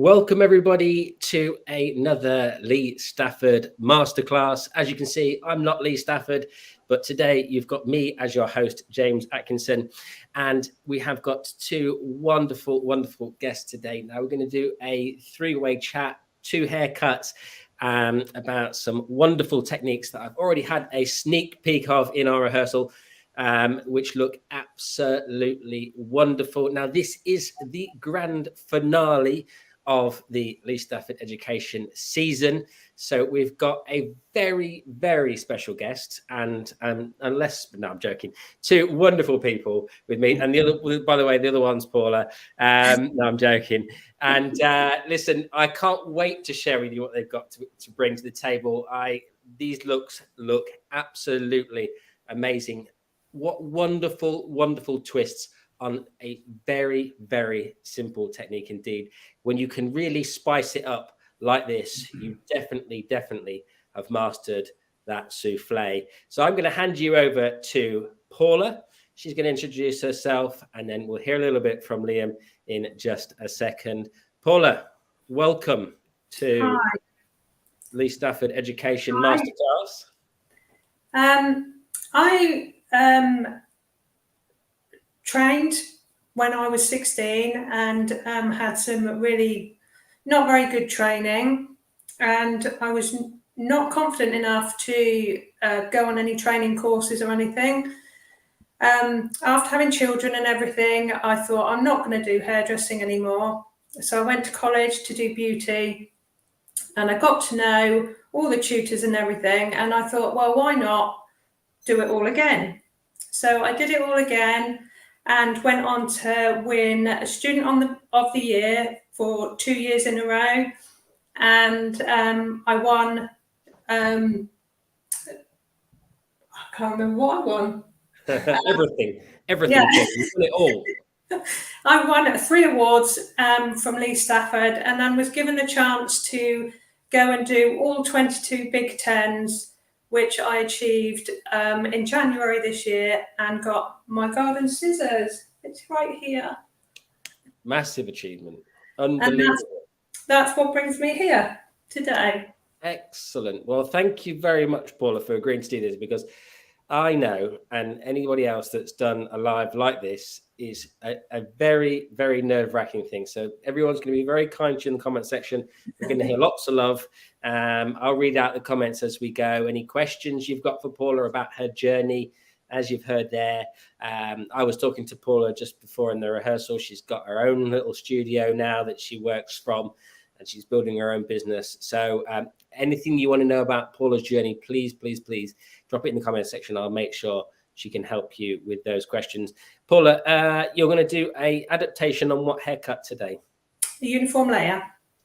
Welcome everybody to another Lee Stafford Masterclass. As you can see, I'm not Lee Stafford, but today you've got me as your host, James Atkinson, and we have got two wonderful guests today. Now we're going to do a three-way chat, two haircuts, about some wonderful techniques that I've already had a sneak peek of in our rehearsal, which look absolutely wonderful. Now, this is the grand finale of the Lee Stafford Education season. So we've got a very special guest, and I'm joking, two wonderful people with me. And the other, by the way, the other one's Paula. No, I'm joking. And listen, I can't wait to share with you what they've got to bring to the table. These looks look absolutely amazing. What wonderful twists on a very simple technique indeed. When you can really spice it up like this, you definitely have mastered that souffle. So I'm going to hand you over to Paula. She's going to introduce herself, and then we'll hear a little bit from Liam in just a second. Paula, welcome to Lee Stafford Education Masterclass. I trained when I was 16 and had some really not very good training, and I was not confident enough to go on any training courses or anything. After having children and everything, I thought I'm not going to do hairdressing anymore. So I went to college to do beauty, and I got to know all the tutors and everything, and I thought, well, why not do it all again? So I did it all again and went on to win a Student of the Year for 2 years in a row. And I won, I can't remember what I won. Everything. Yeah. You won it all. I won 3 awards from Lee Stafford, and then was given the chance to go and do all 22 Big Tens, which I achieved in January this year, and got my garden scissors. It's right here. Massive achievement. Unbelievable. And that's what brings me here today. Excellent. Well, thank you very much, Paula, for agreeing to do this, because I know, and anybody else that's done a live like this, is a very nerve-wracking thing. So everyone's going to be very kind to you in the comment section. We're going to hear lots of love. I'll read out the comments as we go. Any questions you've got for Paula about her journey, as you've heard there. I was talking to Paula just before in the rehearsal. She's got her own little studio now that she works from, and she's building her own business. So anything you want to know about Paula's journey, please drop it in the comment section. I'll make sure she can help you with those questions. Paula, you're going to do a adaptation on what haircut today? The uniform layer.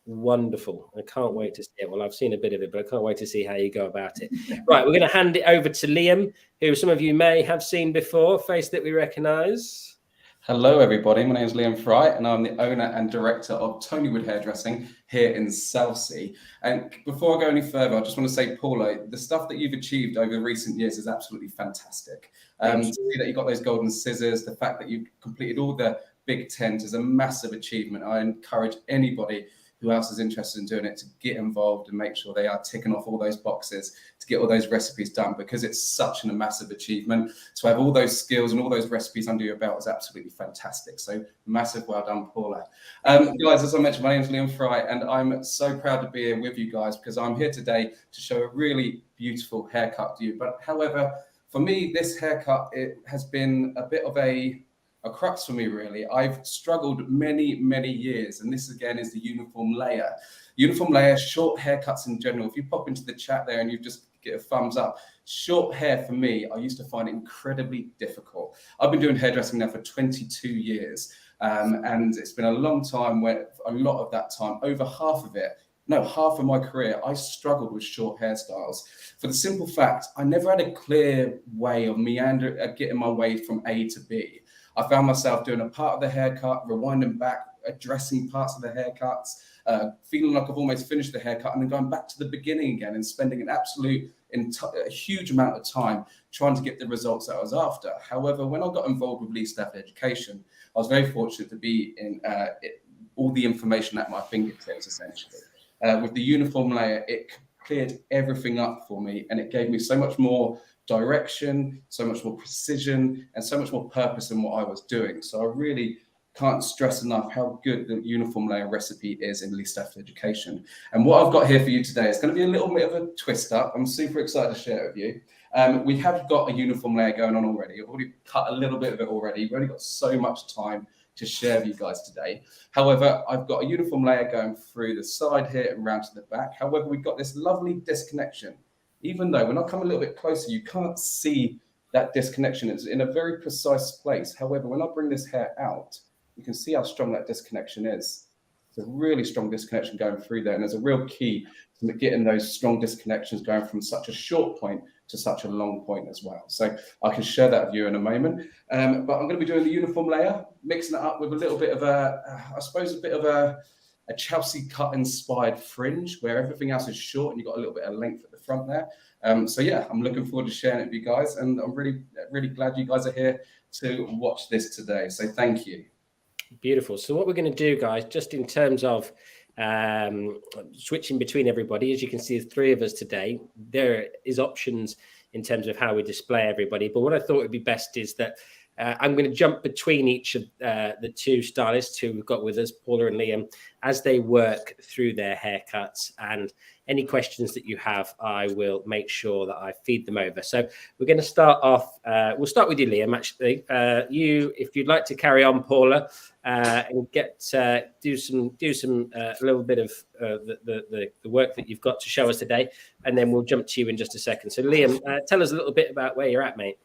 Wonderful. I can't wait to see it. Well, I've seen a bit of it, but I can't wait to see how you go about it. Right, we're going to hand it over to Liam, who some of you may have seen before, face that we recognize. Hello, everybody. My name is Liam Fry, and I'm the owner and director of Tonywood Hairdressing here in LSE. And before I go any further, I just want to say, Paula, the stuff that you've achieved over recent years is absolutely fantastic. To see that you got those golden scissors, the fact that you've completed all the Big Tens is a massive achievement. I encourage anybody who else is interested in doing it to get involved and make sure they are ticking off all those boxes to get all those recipes done, because it's such a massive achievement. To have all those skills and all those recipes under your belt is absolutely fantastic. So massive well done, Paula. Guys, as I mentioned, my name is Liam Fry, and I'm so proud to be here with you guys, because I'm here today to show a really beautiful haircut to you. But however, for me, this haircut, it has been a bit of a crux for me, really. I've struggled many years, and this again is the uniform layer. Uniform layer, short haircuts in general. If you pop into the chat there and you just get a thumbs up, short hair for me, I used to find incredibly difficult. I've been doing hairdressing now for 22 years, and it's been a long time where a lot of that time, over half of my career, I struggled with short hairstyles for the simple fact I never had a clear way of getting my way from A to B. I found myself doing a part of the haircut, rewinding back, addressing parts of the haircuts, feeling like I've almost finished the haircut, and then going back to the beginning again and spending a huge amount of time trying to get the results that I was after. However, when I got involved with Lee Stafford Education, I was very fortunate to be all the information at my fingertips, essentially. With the uniform layer, it cleared everything up for me, and it gave me so much more direction, so much more precision, and so much more purpose in what I was doing. So I really can't stress enough how good the uniform layer recipe is in LSE Stafford education. And what I've got here for you today is going to be a little bit of a twist up. I'm super excited to share it with you. We have got a uniform layer going on already. I've already cut a little bit of it already. We've only got so much time to share with you guys today. However, I've got a uniform layer going through the side here and round to the back. However, we've got this lovely disconnection. Even though when I come a little bit closer, you can't see that disconnection. It's in a very precise place. However, when I bring this hair out, you can see how strong that disconnection is. It's a really strong disconnection going through there. And there's a real key to getting those strong disconnections going from such a short point to such a long point as well. So I can share that with you in a moment. But I'm going to be doing the uniform layer, mixing it up with a little bit of I suppose a bit of a Chelsea cut inspired fringe where everything else is short and you've got a little bit of length at the front there. So yeah, I'm looking forward to sharing it with you guys, and I'm really, really glad you guys are here to watch this today. So thank you. Beautiful. So what we're going to do, guys, just in terms of switching between everybody, as you can see, there's 3 of us today. There is options in terms of how we display everybody. But what I thought would be best is that I'm going to jump between each of the 2 stylists who we've got with us, Paula and Liam, as they work through their haircuts. And any questions that you have, I will make sure that I feed them over. So we're going to start off. We'll start with you, Liam. Actually, if you'd like to carry on, Paula, and do some a little bit of the work that you've got to show us today, and then we'll jump to you in just a second. So, Liam, tell us a little bit about where you're at, mate.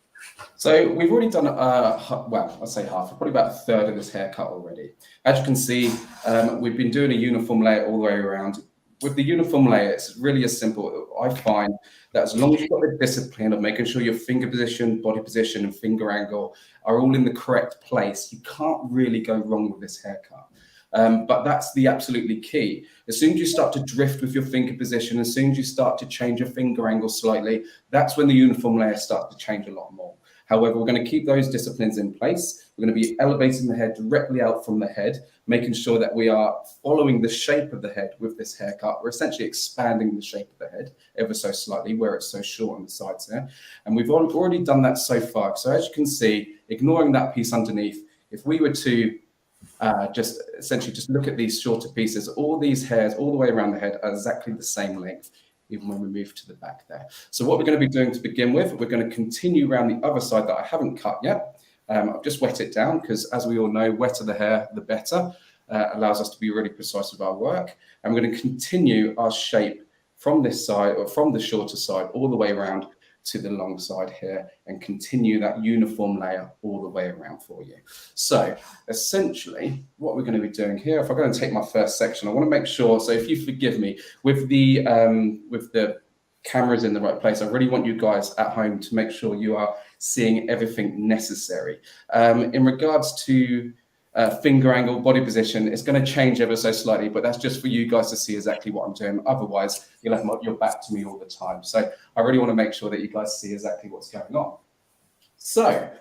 So we've already done, well, I'll say half, probably about a third of this haircut already. As you can see, we've been doing a uniform layer all the way around. With the uniform layer, it's really as simple. I find that as long as you've got the discipline of making sure your finger position, body position, and finger angle are all in the correct place, you can't really go wrong with this haircut. But that's the absolutely key. As soon as you start to drift with your finger position, as soon as you start to change your finger angle slightly, that's when the uniform layer starts to change a lot more. However, we're going to keep those disciplines in place. We're going to be elevating the head directly out from the head, making sure that we are following the shape of the head with this haircut. We're essentially expanding the shape of the head ever so slightly where it's so short on the sides here. And we've already done that so far. So as you can see, ignoring that piece underneath, if we were to just look at these shorter pieces, all these hairs all the way around the head are exactly the same length, even when we move to the back there. So what we're going to be doing to begin with, we're going to continue around the other side that I haven't cut yet. I've just wet it down because, as we all know, wetter the hair, the better. Allows us to be really precise with our work. And we're going to continue our shape from this side, or from the shorter side, all the way around to the long side here, and continue that uniform layer all the way around for you. So essentially what we're going to be doing here, if I'm going to take my first section, I want to make sure, so if you forgive me, with the cameras in the right place, I really want you guys at home to make sure you are seeing everything necessary. In regards to finger angle, body position, it's going to change ever so slightly, but that's just for you guys to see exactly what I'm doing. Otherwise, you'll have your back to me all the time. So I really want to make sure that you guys see exactly what's going on. So,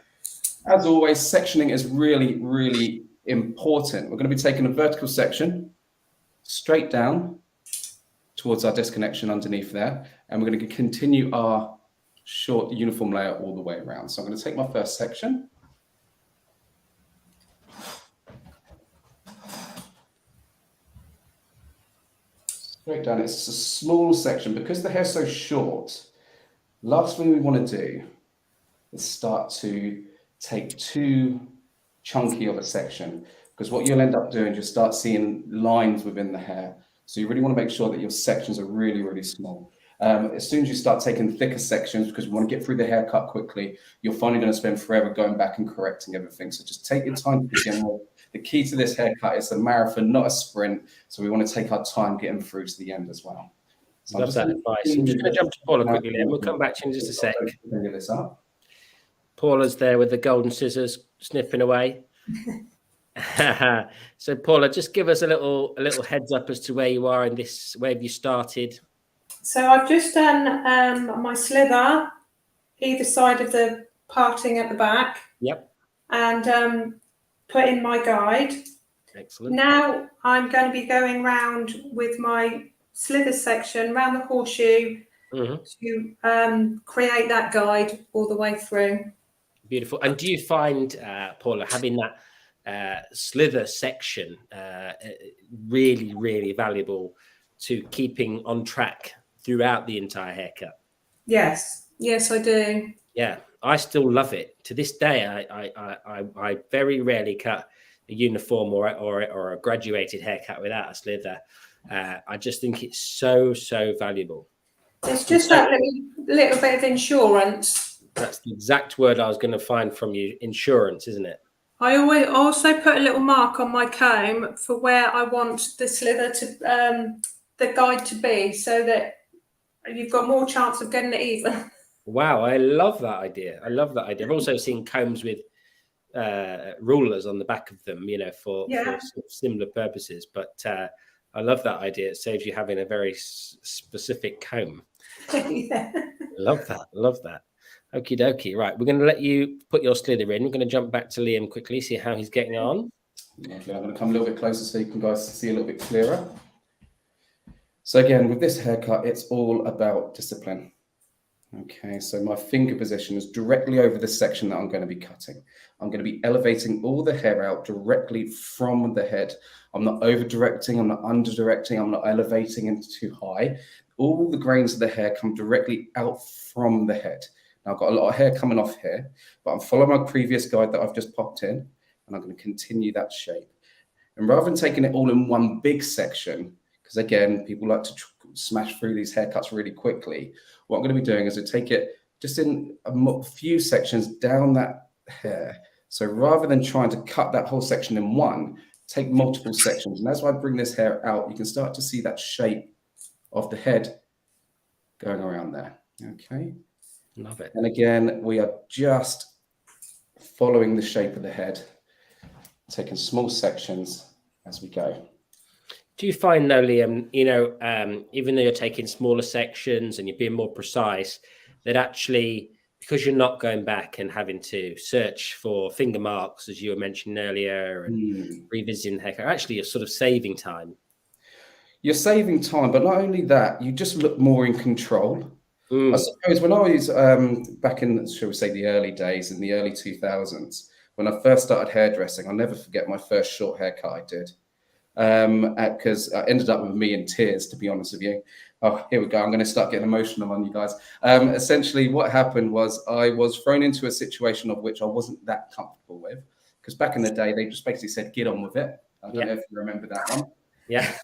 as always, sectioning is really, really important. We're going to be taking a vertical section straight down towards our disconnection underneath there, and we're going to continue our short uniform layer all the way around. So I'm going to take my first section. Straight down. It's a small section because the hair's so short. Last thing we want to do is start to take too chunky of a section, because what you'll end up doing is you'll start seeing lines within the hair. So you really want to make sure that your sections are really, really small. As soon as you start taking thicker sections, because we want to get through the haircut quickly, you're finally going to spend forever going back and correcting everything. So just take your time to begin with. The key to this haircut is a marathon, not a sprint. So we want to take our time getting through to the end as well. So Love that advice. I'm just going to jump to Paula quickly, and we'll come back to you in just a sec. Get this up. Paula's there with the golden scissors, snipping away. So Paula, just give us a little heads up as to where you are in this. Where have you started? So I've just done my slither either side of the parting at the back. Yep. And put in my guide. Excellent. Now I'm going to be going round with my slither section round the horseshoe to create that guide all the way through. Beautiful. And do you find, Paula, having that slither section really, really valuable to keeping on track throughout the entire haircut? Yes, I do. Yeah, I still love it. To this day, I very rarely cut a uniform or a graduated haircut without a slither. I just think it's so valuable. It's just that little bit of insurance. That's the exact word I was going to find from you. Insurance, isn't it? I always also put a little mark on my comb for where I want the slither to, the guide to be, so that you've got more chance of getting it even. Wow, I love that idea. I've also seen combs with rulers on the back of them, for sort of similar purposes. But I love that idea. It saves you having a very specific comb. Yeah. Love that. Okie dokie. Right, we're going to let you put your slither in. We're going to jump back to Liam quickly, see how he's getting on. Okay, I'm going to come a little bit closer so you can guys see a little bit clearer. So again, with this haircut, it's all about discipline. Okay, so my finger position is directly over the section that I'm going to be cutting. I'm going to be elevating all the hair out directly from the head. I'm not over directing, I'm not under directing, I'm not elevating it too high. All the grains of the hair come directly out from the head. Now I've got a lot of hair coming off here, but I'm following my previous guide that I've just popped in, and I'm going to continue that shape. And rather than taking it all in one big section, because again, people like to smash through these haircuts really quickly, what I'm going to be doing is to take it just in a few sections down that hair. So rather than trying to cut that whole section in one, take multiple sections. And as I bring this hair out, you can start to see that shape of the head going around there. Okay. Love it. And again, we are just following the shape of the head, taking small sections as we go. Do you find though, Liam, even though you're taking smaller sections and you're being more precise, that actually, because you're not going back and having to search for finger marks, as you were mentioning earlier, and revisiting haircut, actually you're sort of saving time? You're saving time, but not only that, you just look more in control. I suppose when I was back in, shall we say, the early days, in the early 2000s, when I first started hairdressing, I'll never forget my first short haircut I did. Because I ended up with me in tears, to be honest with you. Oh, here we go. I'm going to start getting emotional on you guys. Essentially, what happened was I was thrown into a situation of which I wasn't that comfortable with. Because back in the day, they just basically said, get on with it. I don't know if you remember that one. Yeah.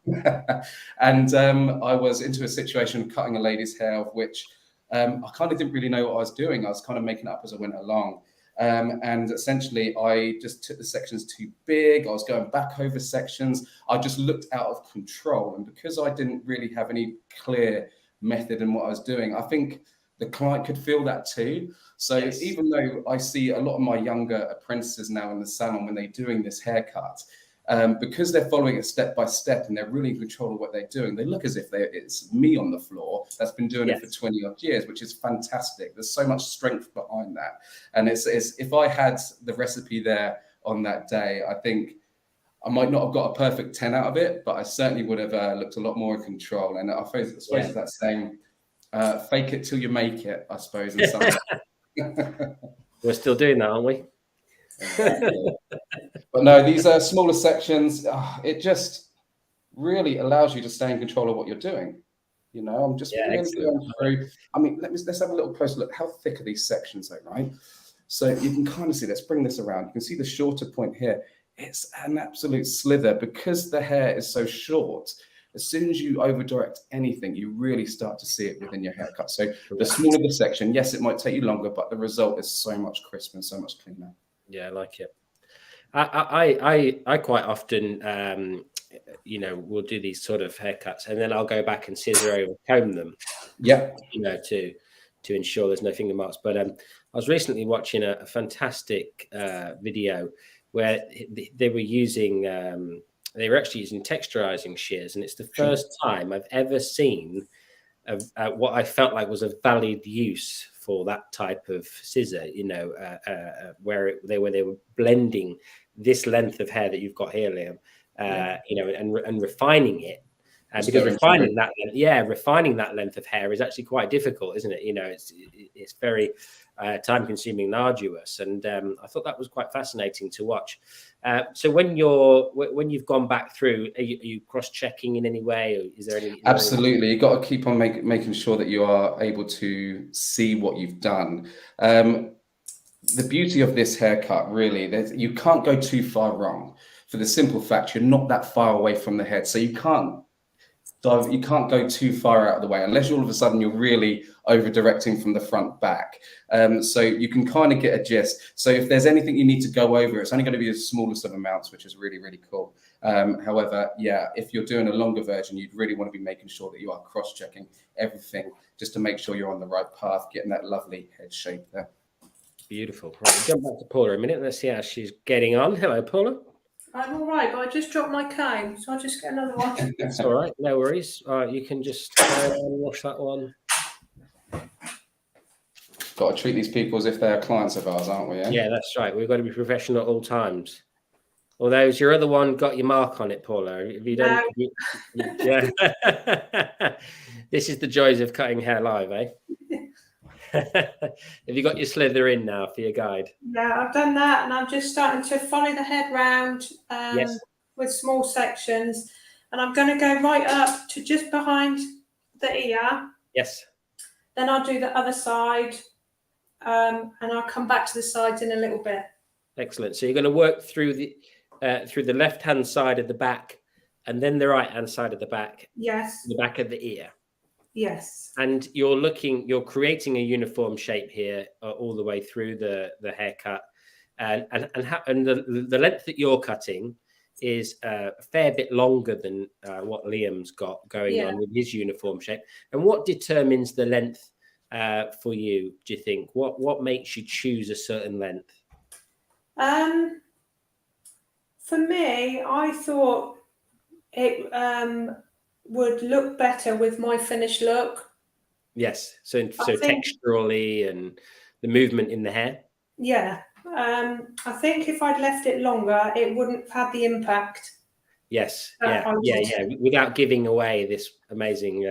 And I was into a situation cutting a lady's hair, of which I kind of didn't really know what I was doing. I was kind of making it up as I went along. And essentially, I just took the sections too big. I was going back over sections. I just looked out of control. And because I didn't really have any clear method in what I was doing, I think the client could feel that too. So even though I see a lot of my younger apprentices now in the salon when they're doing this haircut, because they're following it step by step and they're really in control of what they're doing, they look as if it's me on the floor that's been doing it for 20 odd years, which is fantastic. There's so much strength behind that. And it's if I had the recipe there on that day, I think I might not have got a perfect 10 out of it, but I certainly would have looked a lot more in control. And I suppose it's that saying, fake it till you make it, I suppose. In some We're still doing that, aren't we? But no, these are smaller sections. It just really allows you to stay in control of what you're doing. I'm just really going through. I mean, let's have a little closer look. How thick are these sections, though, right? So you can kind of see. Let's bring this around. You can see the shorter point here. It's an absolute slither because the hair is so short. As soon as you over direct anything, you really start to see it within your haircut. So the smaller the section, yes, it might take you longer, but the result is so much crisper and so much cleaner. Yeah, I like it. I quite often, we'll do these sort of haircuts, and then I'll go back and scissor over, comb them. Yeah. To ensure there's no finger marks. But I was recently watching a fantastic video where they were using, they were actually using texturizing shears, and it's the first time I've ever seen what I felt like was a valid use for that type of scissor, where they were blending this length of hair that you've got here, Liam, and refining it. Because refining that length of hair is actually quite difficult, isn't it? It's very time consuming and arduous. And I thought that was quite fascinating to watch. So when you've gone back through, are you cross checking in any way? Or is there any? Absolutely, you've got to keep on making sure that you are able to see what you've done. The beauty of this haircut, really, you can't go too far wrong, for the simple fact you're not that far away from the head, so you can't go too far out of the way unless all of a sudden you're really over directing from the front back. So you can kind of get a gist. So if there's anything you need to go over, it's only going to be the smallest of amounts, which is really, really cool. However, if you're doing a longer version, you'd really want to be making sure that you are cross-checking everything just to make sure you're on the right path, getting that lovely head shape there. Beautiful. Right, we'll jump back to Paula a minute. Let's see how she's getting on. Hello, Paula. I'm all right, but I just dropped my comb, so I'll just get another one. That's all right. No worries. You can just wash that one. Got to treat these people as if they're clients of ours, aren't we? Yeah, that's right. We've got to be professional at all times. Although, has your other one got your mark on it, Paula? If you don't, yeah. This is the joys of cutting hair live, eh? Have you got your slither in now for your guide? Yeah, I've done that, and I'm just starting to follow the head round Yes. with small sections, and I'm going to go right up to just behind the ear. Yes. Then I'll do the other side, and I'll come back to the sides in a little bit. Excellent. So you're going to work through the left-hand side of the back, and then the right-hand side of the back. Yes. The back of the ear. Yes. And you're creating a uniform shape here all the way through the haircut, and the length that you're cutting is a fair bit longer than what Liam's got going on with his uniform shape. And what determines the length for you, do you think? What makes you choose a certain length? For me, I thought it would look better with my finished look. Yes, so texturally and the movement in the hair. Yeah, I think if I'd left it longer, it wouldn't have had the impact. Yes, yeah. Without giving away this amazing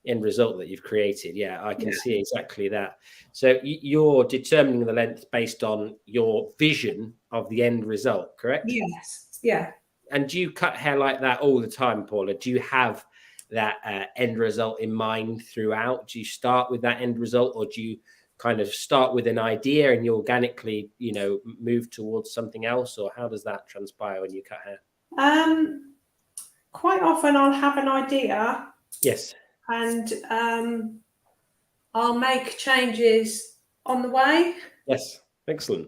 end result that you've created. Yeah, I can see exactly that. So you're determining the length based on your vision of the end result, correct? Yes. Yeah. And do you cut hair like that all the time, Paula? Do you have that end result in mind throughout? Do you start with that end result, or do you kind of start with an idea and you organically, move towards something else? Or how does that transpire when you cut hair? Quite often I'll have an idea. Yes. And I'll make changes on the way. Yes. Excellent.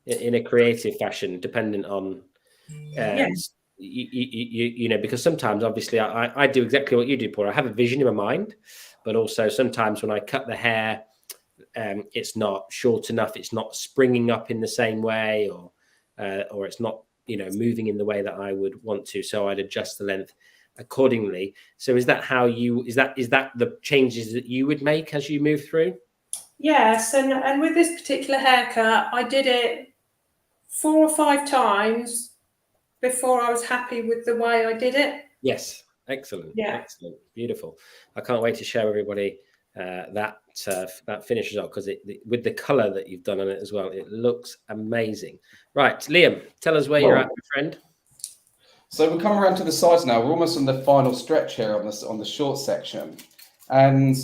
In a creative fashion, dependent on because sometimes obviously I do exactly what you do, Paul. I have a vision in my mind, but also sometimes when I cut the hair, it's not short enough, it's not springing up in the same way, or it's not moving in the way that I would want to, so I'd adjust the length accordingly. So is that the changes that you would make as you move through? Yes, and with this particular haircut, I did it 4 or 5 times before I was happy with the way I did it. Yes, excellent. Yeah, excellent, beautiful. I can't wait to show everybody that finish result, because with the color that you've done on it as well, it looks amazing. Right, Liam, tell us where you're at, my friend. So we'll come around to the sides now. We're almost on the final stretch here on the short section, and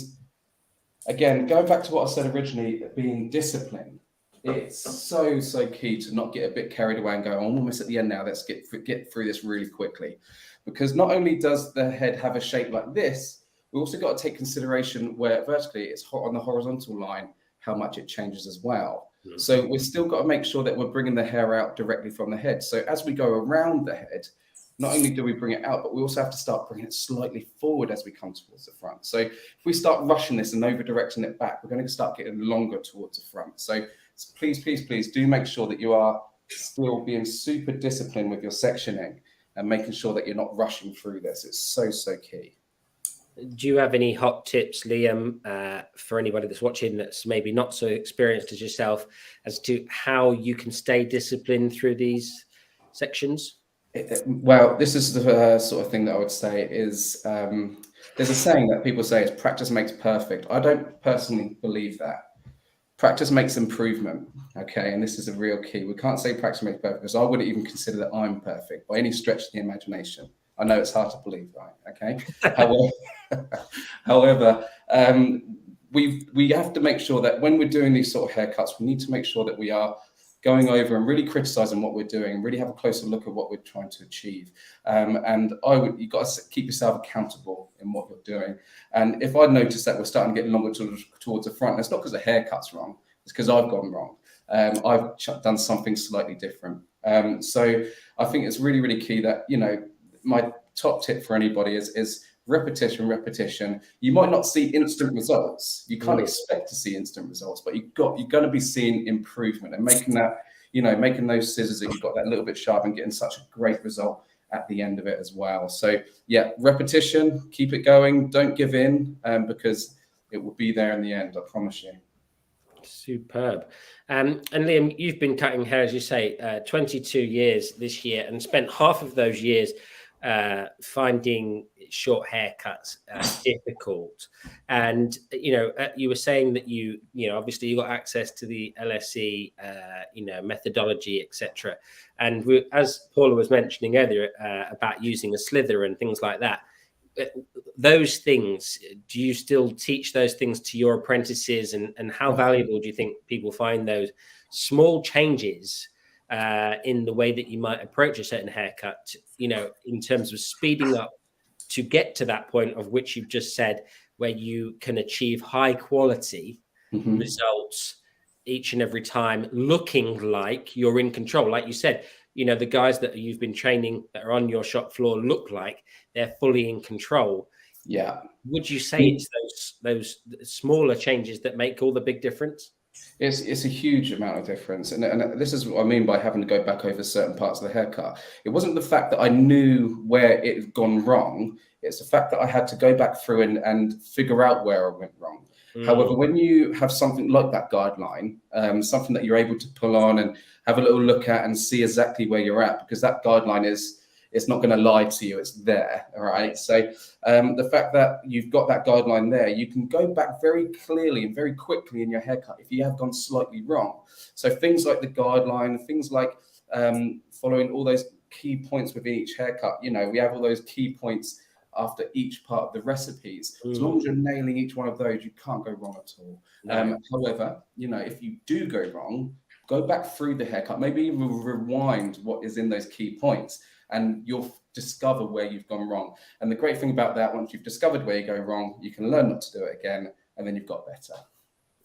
again, going back to what I said originally, being disciplined. It's so key to not get a bit carried away and go, I'm almost at the end now, let's get through this really quickly. Because not only does the head have a shape like this, we also got to take consideration where vertically it's hot on the horizontal line, how much it changes as well. Mm-hmm. So we've still got to make sure that we're bringing the hair out directly from the head. So as we go around the head, not only do we bring it out, but we also have to start bringing it slightly forward as we come towards the front. So if we start rushing this and over-directing it back, we're going to start getting longer towards the front. So please do make sure that you are still being super disciplined with your sectioning and making sure that you're not rushing through this. It's so key. Do you have any hot tips, Liam, for anybody that's watching that's maybe not so experienced as yourself, as to how you can stay disciplined through these sections? Well, this is the sort of thing that I would say is there's a saying that people say is practice makes perfect. I don't personally believe that. Practice makes improvement. Okay, and this is a real key. We can't say practice makes perfect because I wouldn't even consider that I'm perfect by any stretch of the imagination. I know it's hard to believe, right? Okay. However, we have to make sure that when we're doing these sort of haircuts, we need to make sure that we are going over and really criticizing what we're doing and really have a closer look at what we're trying to achieve. And you've got to keep yourself accountable in what you're doing. And if I notice that we're starting to get longer towards the front, that's not because the haircut's wrong, it's because I've gone wrong. I've done something slightly different. So I think it's really, really key that, my top tip for anybody is repetition. You might not see instant results. You can't expect to see instant results, but you're going to be seeing improvement and making that, making those scissors that you've got that little bit sharp and getting such a great result at the end of it as well. So yeah, repetition, keep it going. Don't give in because it will be there in the end. I promise you. Superb. And Liam, you've been cutting hair, as you say, 22 years this year, and spent half of those years finding short haircuts difficult. And you were saying that you obviously you got access to the LSE methodology, etc. And as Paula was mentioning earlier about using a slither and things like that, those things, do you still teach those things to your apprentices, and how valuable do you think people find those small changes in the way that you might approach a certain haircut, in terms of speeding up to get to that point of which you've just said, where you can achieve high quality results each and every time, looking like you're in control? Like you said, the guys that you've been training that are on your shop floor look like they're fully in control. Yeah. Would you say it's those smaller changes that make all the big difference? It's a huge amount of difference. And this is what I mean by having to go back over certain parts of the haircut. It wasn't the fact that I knew where it had gone wrong. It's the fact that I had to go back through and figure out where I went wrong. However, when you have something like that guideline, something that you're able to pull on and have a little look at and see exactly where you're at, because that guideline it's not going to lie to you. It's there. All right. So the fact that you've got that guideline there, you can go back very clearly and very quickly in your haircut if you have gone slightly wrong. So things like the guideline, things like following all those key points within each haircut, we have all those key points after each part of the recipes. As long as you're nailing each one of those, you can't go wrong at all. However, if you do go wrong, go back through the haircut, maybe even rewind what is in those key points, and you'll discover where you've gone wrong. And the great thing about that, once you've discovered where you go wrong, you can learn not to do it again, and then you've got better.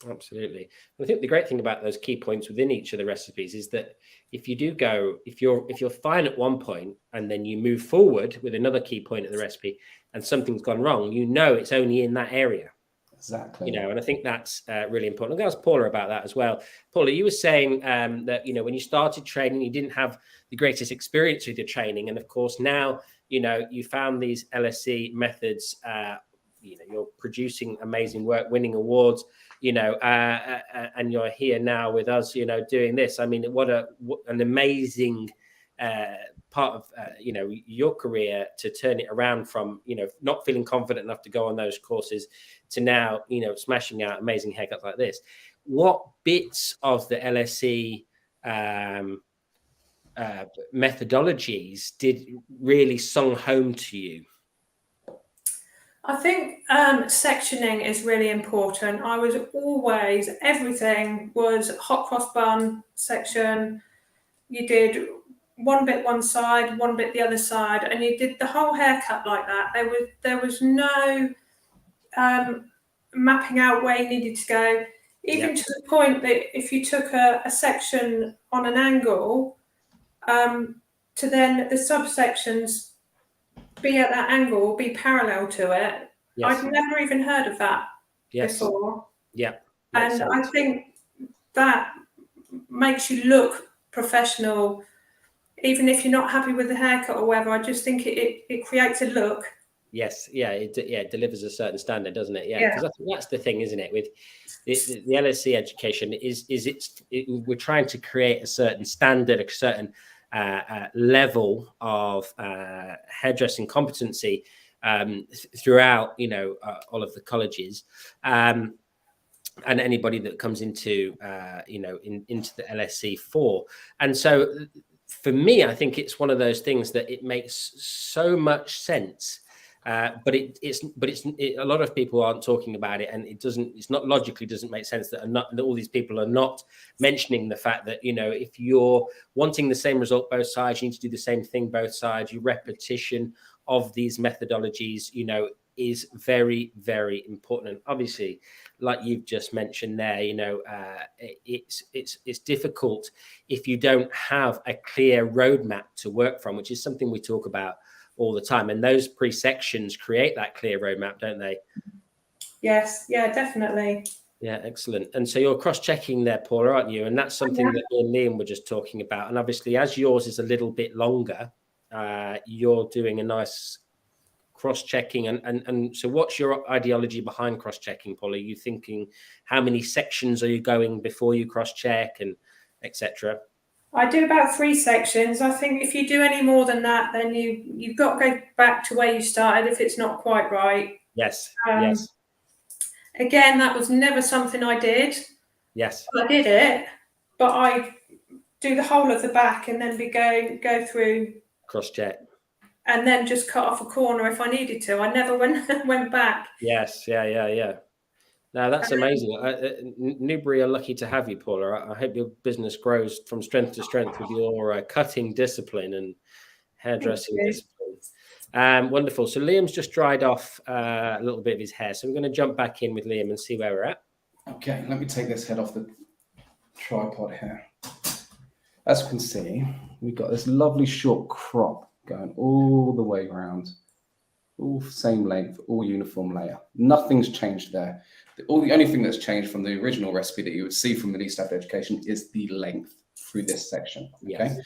Absolutely. I think the great thing about those key points within each of the recipes is that if you're fine at one point and then you move forward with another key point of the recipe and something's gone wrong, it's only in that area. Exactly. And I think that's really important. I'll ask Paula about that as well. Paula, you were saying that, when you started training, you didn't have the greatest experience with your training. And of course, now, you found these LSE methods, you're producing amazing work, winning awards, and you're here now with us, doing this. I mean, what an amazing part of your career to turn it around from not feeling confident enough to go on those courses to now smashing out amazing haircuts like this. What bits of the LSE methodologies did really sung home to you? I think sectioning is really important. I was always, everything was hot cross bun section. You did one bit one side, one bit the other side, and you did the whole haircut like that. There was no mapping out where you needed to go, even to the point that if you took a section on an angle, to then the subsections be at that angle, be parallel to it. Yes. I'd never even heard of that before. Yeah. And I think that makes you look professional, even if you're not happy with the haircut or whatever. I just think it creates a look. Yes, it delivers a certain standard, doesn't it? Yeah, because I think that's the thing, isn't it? With the LSE education we're trying to create a certain standard, a certain level of hairdressing competency throughout, all of the colleges. And anybody that comes into, into the LSE 4. And so for me, I think it's one of those things that it makes so much sense. But a lot of people aren't talking about it, and it's not logically doesn't make sense that all these people are not mentioning the fact that, if you're wanting the same result both sides, you need to do the same thing both sides. Your repetition of these methodologies, is very, very important. And obviously, like you've just mentioned there, it's difficult if you don't have a clear roadmap to work from, which is something we talk about all the time. And those pre-sections create that clear roadmap, don't they? Yes, yeah, definitely. Yeah, excellent. And so you're cross-checking there, Paula, aren't you? And that's something that me and Liam were just talking about. And obviously, as yours is a little bit longer, you're doing a nice cross-checking. And so what's your ideology behind cross-checking, Paula? Are you thinking how many sections are you going before you cross-check and etc.? I do about 3 sections. I think if you do any more than that, then you've got to go back to where you started if it's not quite right. Yes. Yes. Again, that was never something I did. Yes. I did it, but I do the whole of the back and then go through cross-check. And then just cut off a corner if I needed to. I never went back. Yes. Yeah. No, that's amazing. Newbury are lucky to have you, Paula. I hope your business grows from strength to strength with your cutting discipline and hairdressing discipline. Wonderful. So Liam's just dried off a little bit of his hair. So we're going to jump back in with Liam and see where we're at. Okay, let me take this head off the tripod here. As you can see, we've got this lovely short crop going all the way around. All same length, all uniform layer. Nothing's changed there. The only thing that's changed from the original recipe that you would see from the Stafford education is the length through this section. Okay, yes.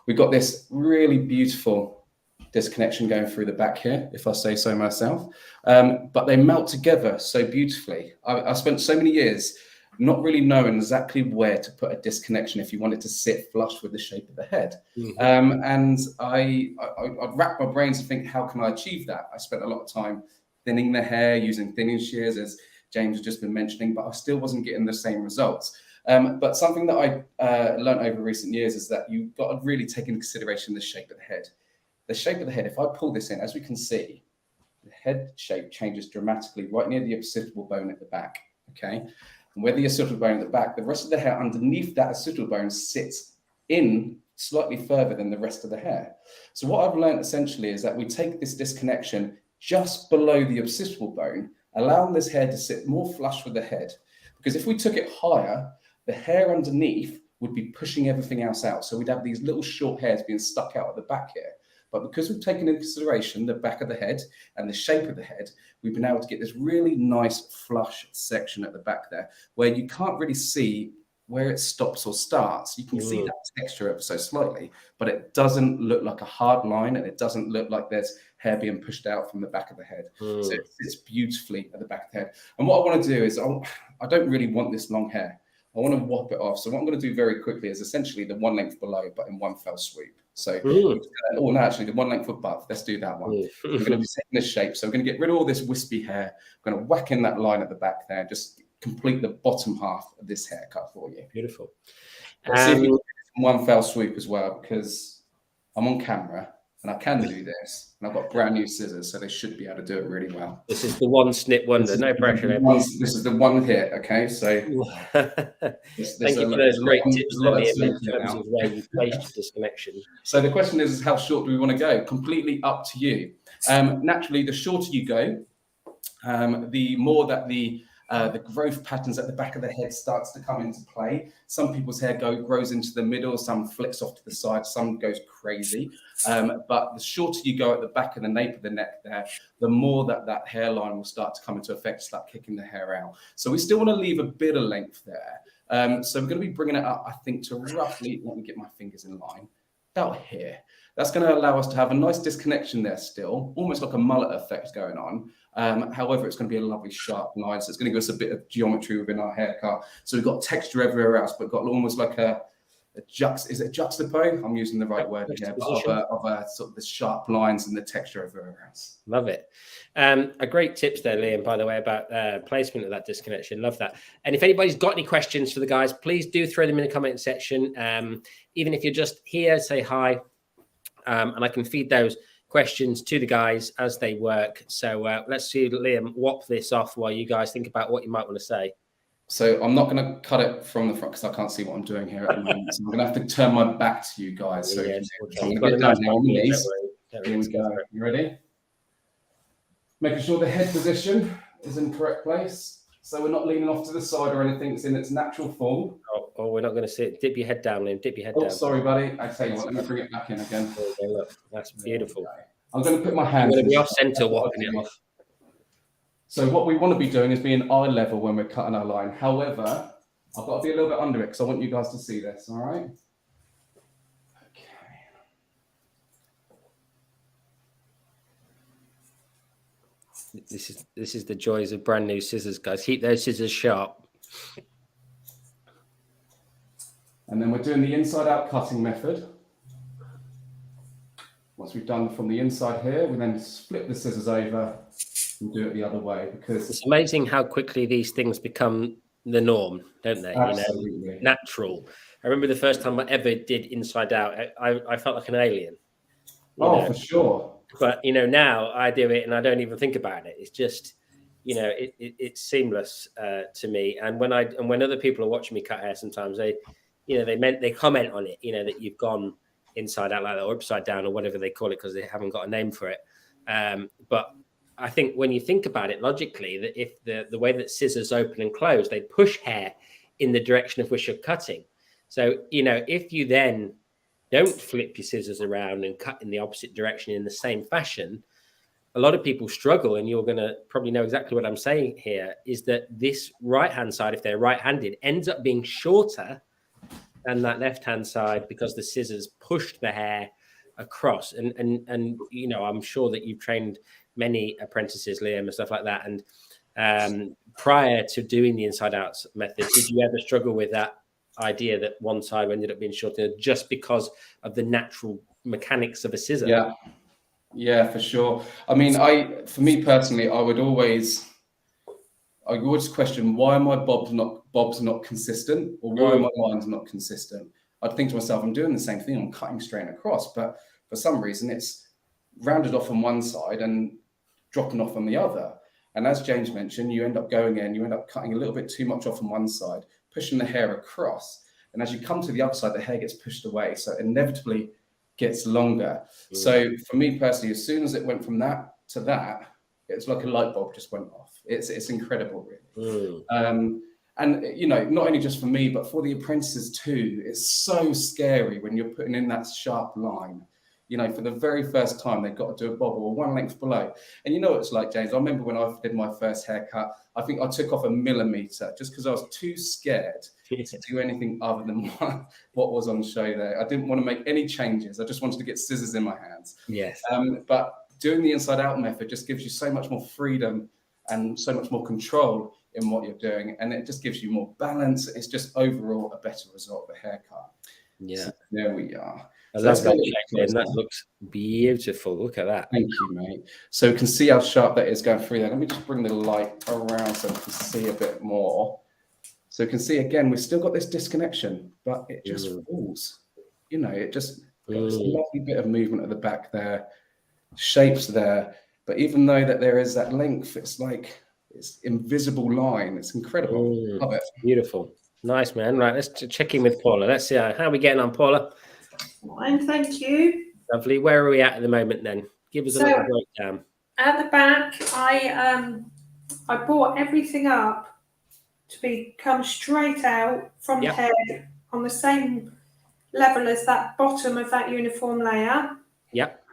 We've got this really beautiful disconnection going through the back here, if I say so myself. But they melt together so beautifully. I spent so many years not really knowing exactly where to put a disconnection if you want it to sit flush with the shape of the head. Mm-hmm. And I'd rack my brains to think, how can I achieve that? I spent a lot of time thinning the hair, using thinning shears, as James has just been mentioning, but I still wasn't getting the same results. But something that I learned over recent years is that you've got to really take into consideration the shape of the head. The shape of the head, if I pull this in, as we can see, the head shape changes dramatically right near the occipital bone at the back, okay? And where the occipital bone at the back, the rest of the hair underneath that occipital bone sits in slightly further than the rest of the hair. So what I've learned essentially is that we take this disconnection just below the occipital bone, allowing this hair to sit more flush with the head. Because if we took it higher, the hair underneath would be pushing everything else out. So we'd have these little short hairs being stuck out at the back here. But because we've taken into consideration the back of the head and the shape of the head, we've been able to get this really nice flush section at the back there, where you can't really see where it stops or starts. You can see that texture ever so slightly, but it doesn't look like a hard line, and it doesn't look like there's hair being pushed out from the back of the head. So it sits beautifully at the back of the head. And what I want to do is, I don't really want this long hair. I want to whop it off. So what I'm going to do very quickly is essentially the one length below, but in one fell swoop. So, no, actually the one length above. Let's do that one. We're going to be setting this shape. So we're going to get rid of all this wispy hair. We're going to whack in that line at the back there, just complete the bottom half of this haircut for you. Beautiful. Let's see if we can do it in one fell swoop as well, because I'm on camera and I can do this. And I've got brand new scissors, so they should be able to do it really well. This is the one snip wonder, no pressure. This is the one hit, okay? So thank you for those great tips in terms of where you placed your disconnection. So the question is how short do we want to go? Completely up to you. Naturally, the shorter you go, the more that the growth patterns at the back of the head starts to come into play. Some people's hair grows into the middle, some flicks off to the side, some goes crazy. But the shorter you go at the back of the nape of the neck there, the more that hairline will start to come into effect, start kicking the hair out. So we still want to leave a bit of length there. So we're going to be bringing it up, I think, to roughly, let me get my fingers in line, about here. That's going to allow us to have a nice disconnection there still, almost like a mullet effect going on. However, it's going to be a lovely sharp line. So it's going to give us a bit of geometry within our haircut. So we've got texture everywhere else, but got almost like a is it juxtapose? I'm using the right word here, but Juxtaposition. of a sort of the sharp lines and the texture everywhere else. Love it. A great tips there, Liam, by the way, about placement of that disconnection. Love that. And if anybody's got any questions for the guys, please do throw them in the comment section. Even if you're just here, say hi, and I can feed those questions to the guys as they work. So let's see Liam whop this off while you guys think about what you might want to say. So I'm not going to cut it from the front because I can't see what I'm doing here at the moment. So I'm going to have to turn my back to you guys. So Yeah, I'm going to get down here on my knees. Here we go. You ready? Making sure the head position is in the correct place. So we're not leaning off to the side or anything. It's in its natural form. Oh, we're not going to see it. Dip your head down, Liam. Dip your head down. Sorry, buddy. I tell you what, let me bring it back in again. There you go, look, that's beautiful. I'm going to put my hands. I'm going to be off centre, whopping it off. So what we want to be doing is being eye level when we're cutting our line. However, I've got to be a little bit under it because I want you guys to see this. All right. This is the joys of brand new scissors, guys. Keep those scissors sharp. And then we're doing the inside out cutting method. Once we've done from the inside here, we then flip the scissors over and do it the other way, because it's amazing how quickly these things become the norm, don't they? Absolutely. You know, natural. I remember the first time I ever did inside out, I felt like an alien. For sure. But now I do it and I don't even think about it. It's just, it's seamless to me. And when other people are watching me cut hair, sometimes they comment on it, that you've gone inside out like that, or upside down, or whatever they call it, because they haven't got a name for it. But I think when you think about it logically, that if the way that scissors open and close, they push hair in the direction of which you're cutting. So, if you then don't flip your scissors around and cut in the opposite direction in the same fashion, a lot of people struggle, and you're going to probably know exactly what I'm saying here, is that this right-hand side, if they're right-handed, ends up being shorter than that left-hand side because the scissors pushed the hair across. And I'm sure that you've trained many apprentices, Liam, and stuff like that. And prior to doing the inside-out method, did you ever struggle with that idea that one side ended up being shorter just because of the natural mechanics of a scissor? Yeah, for sure. I mean, for me personally, I would always question, why are my bobs not consistent, or why are my lines not consistent? I'd think to myself, I'm doing the same thing, I'm cutting straight across, but for some reason it's rounded off on one side and dropping off on the other. And as James mentioned, you end up cutting a little bit too much off on one side, pushing the hair across. And as you come to the other side, the hair gets pushed away. So it inevitably gets longer. So for me personally, as soon as it went from that to that, it's like a light bulb just went off. It's incredible, really. And, not only just for me, but for the apprentices too, it's so scary when you're putting in that sharp line. For the very first time, they've got to do a bob or one length below. And you know what it's like, James? I remember when I did my first haircut, I think I took off 1 millimeter just because I was too scared to do anything other than what was on show there. I didn't want to make any changes. I just wanted to get scissors in my hands. Yes. But doing the inside out method just gives you so much more freedom and so much more control in what you're doing. And it just gives you more balance. It's just overall a better result of a haircut. Yeah. So there we are. I love that. That looks beautiful. Look at that. Thank you, mate. So you can see how sharp that is going through there. Let me just bring the light around so you can see a bit more. So you can see, again, we've still got this disconnection, but it just falls. It just got this lovely bit of movement at the back there, shapes there. But even though that there is that length, it's like it's invisible line. It's incredible. Love it. Beautiful. Nice, man. Right, let's check in with Paula. Let's see how are we getting on, Paula? Fine, thank you. Lovely. Where are we at the moment then? Give us a little breakdown. At the back, I brought everything up to become straight out from the head on the same level as that bottom of that uniform layer. Yep.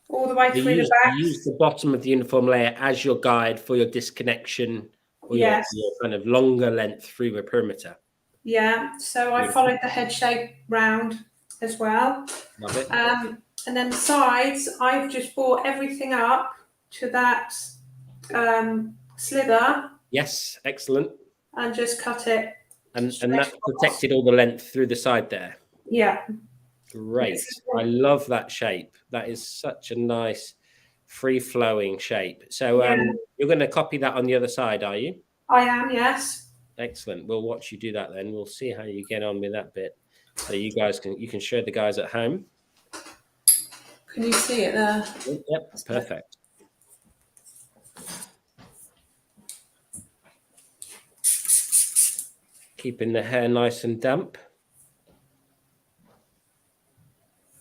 All the way through the back. You use the bottom of the uniform layer as your guide for your disconnection, or your kind of longer length through the perimeter. Yeah, so I followed the head shape round as well. Love it. And then the sides, I've just brought everything up to that slither. Yes, excellent. And just cut it And that protected all the length through the side there. Yeah. Great. I love that shape. That is such a nice free-flowing shape. So you're going to copy that on the other side, are you? I am, yes. Excellent. We'll watch you do that then. We'll see how you get on with that bit. So you can show the guys at home. Can you see it there? Yep, perfect. Keeping the hair nice and damp.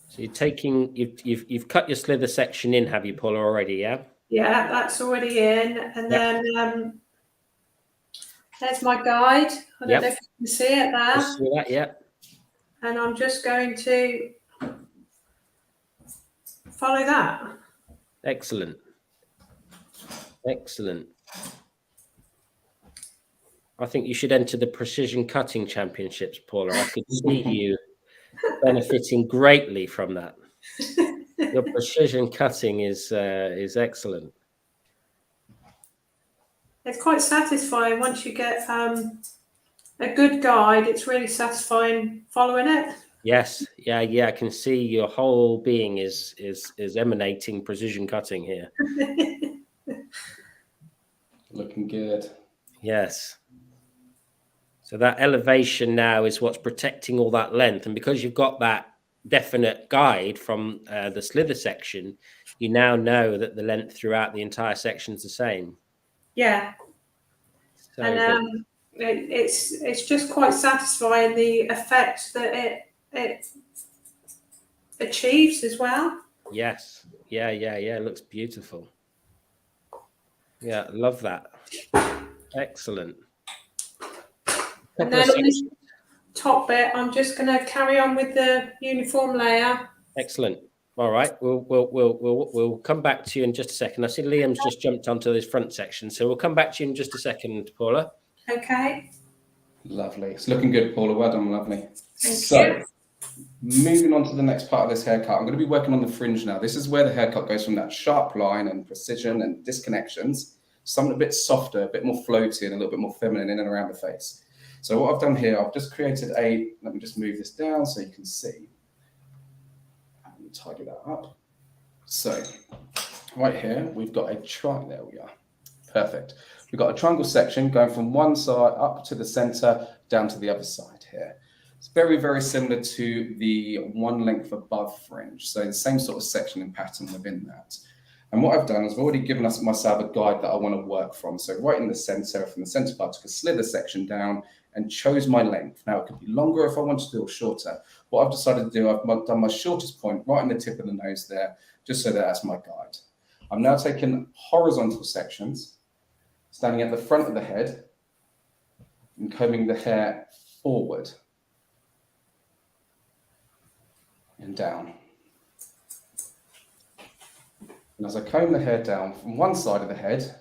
So you've cut your slither section in, have you, Paula, already? Yeah. Yeah, that's already in, and then there's my guide. I don't know if you can see it there. See that? Yeah. And I'm just going to follow that. Excellent. Excellent. I think you should enter the precision cutting championships, Paula. I could see you benefiting greatly from that. Your precision cutting is excellent. It's quite satisfying once you get a good guide. It's really satisfying following it. Yes, yeah, I can see your whole being is emanating precision cutting here. Looking good. Yes. So that elevation now is what's protecting all that length. And because you've got that definite guide from the slither section, you now know that the length throughout the entire section is the same. Yeah. So and it's just quite satisfying, the effect that it achieves as well. Yes. Yeah. It looks beautiful. Yeah, love that. Excellent. And then on this top bit, I'm just going to carry on with the uniform layer. Excellent. All right, we'll come back to you in just a second. I see Liam's just jumped onto this front section, so we'll come back to you in just a second, Paula. Okay. Lovely. It's looking good, Paula. Well done, lovely. Thank you. Moving on to the next part of this haircut, I'm going to be working on the fringe now. This is where the haircut goes from that sharp line and precision and disconnections, something a bit softer, a bit more floaty and a little bit more feminine in and around the face. So what I've done here, I've just created let me just move this down so you can see. And tidy that up. So right here, we've got a triangle. There we are. Perfect. We've got a triangle section going from one side up to the center, down to the other side here. It's very, very similar to the one length above fringe. So the same sort of section and pattern within that. And what I've done is I've already given myself a guide that I want to work from. So right in the center, from the center part, I took a slither section down and chose my length. Now it could be longer if I wanted to do it, or shorter. What I've decided to do, I've done my shortest point right in the tip of the nose there, just so that's my guide. I'm now taking horizontal sections, standing at the front of the head and combing the hair forward and down. And as I comb the hair down from one side of the head,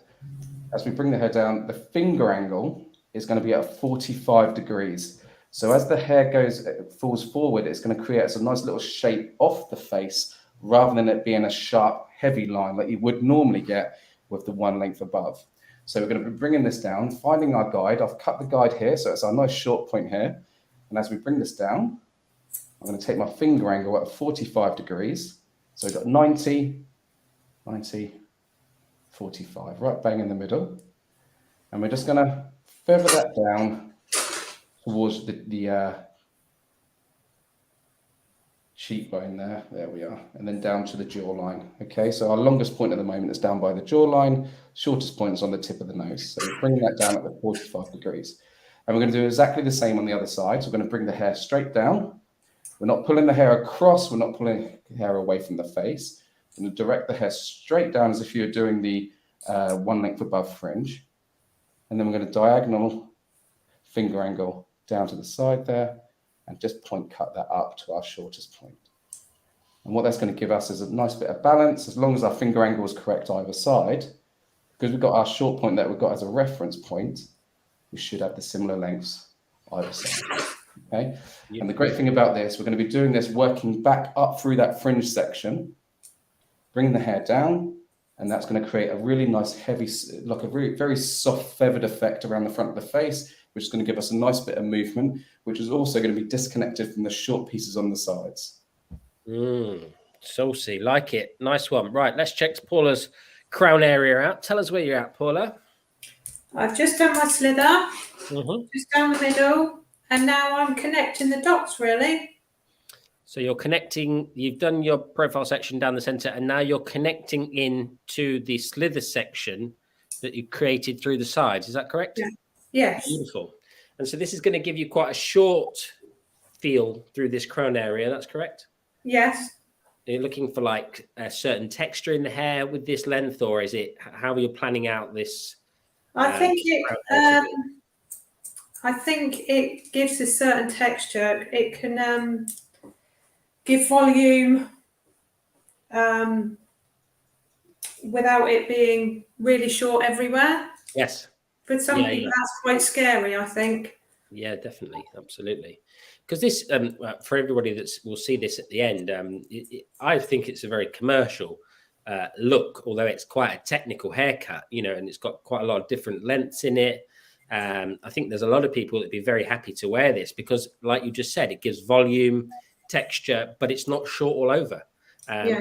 as we bring the hair down, the finger angle is going to be at 45 degrees. So as the hair falls forward, it's going to create a nice little shape off the face rather than it being a sharp, heavy line like you would normally get with the one length above. So we're going to be bringing this down, finding our guide. I've cut the guide here, so it's our nice short point here. And as we bring this down, I'm going to take my finger angle at 45 degrees. So we've got 90, 45, right bang in the middle. And we're just going to feather that down towards the cheekbone there. There we are. And then down to the jawline. Okay, so our longest point at the moment is down by the jawline. Shortest point is on the tip of the nose. So we're bringing that down at the 45 degrees. And we're going to do exactly the same on the other side. So we're going to bring the hair straight down. We're not pulling the hair across. We're not pulling the hair away from the face. We're going to direct the hair straight down as if you're doing the one length above fringe. And then we're going to diagonal finger angle down to the side there and just point cut that up to our shortest point. And what that's going to give us is a nice bit of balance as long as our finger angle is correct either side. Because we've got our short point that we've got as a reference point, we should have the similar lengths either side. Okay. Yep. And the great thing about this, we're going to be doing this working back up through that fringe section, bringing the hair down, and that's going to create a really nice heavy, like a very soft feathered effect around the front of the face, which is going to give us a nice bit of movement, which is also going to be disconnected from the short pieces on the sides. Saucy, like it. Nice one. Right, let's check Paula's crown area out. Tell us where you're at, Paula. I've just done my slither, just down the middle, and now I'm connecting the dots, really. So you're connecting, you've done your profile section down the center, and now you're connecting in to the slither section that you created through the sides. Is that correct? Yeah. Yes. Beautiful. And so this is going to give you quite a short feel through this crown area. That's correct? Yes. Are you looking for like a certain texture in the hair with this length, or is it how are you planning out this? I think it gives a certain texture. It can give volume without it being really short everywhere. Yes. For some people, that's quite scary, I think. Yeah, definitely. Absolutely. Because this, for everybody that will see this at the end, I think it's a very commercial look, although it's quite a technical haircut, and it's got quite a lot of different lengths in it. I think there's a lot of people that'd be very happy to wear this because, like you just said, it gives volume, texture, but it's not short all over,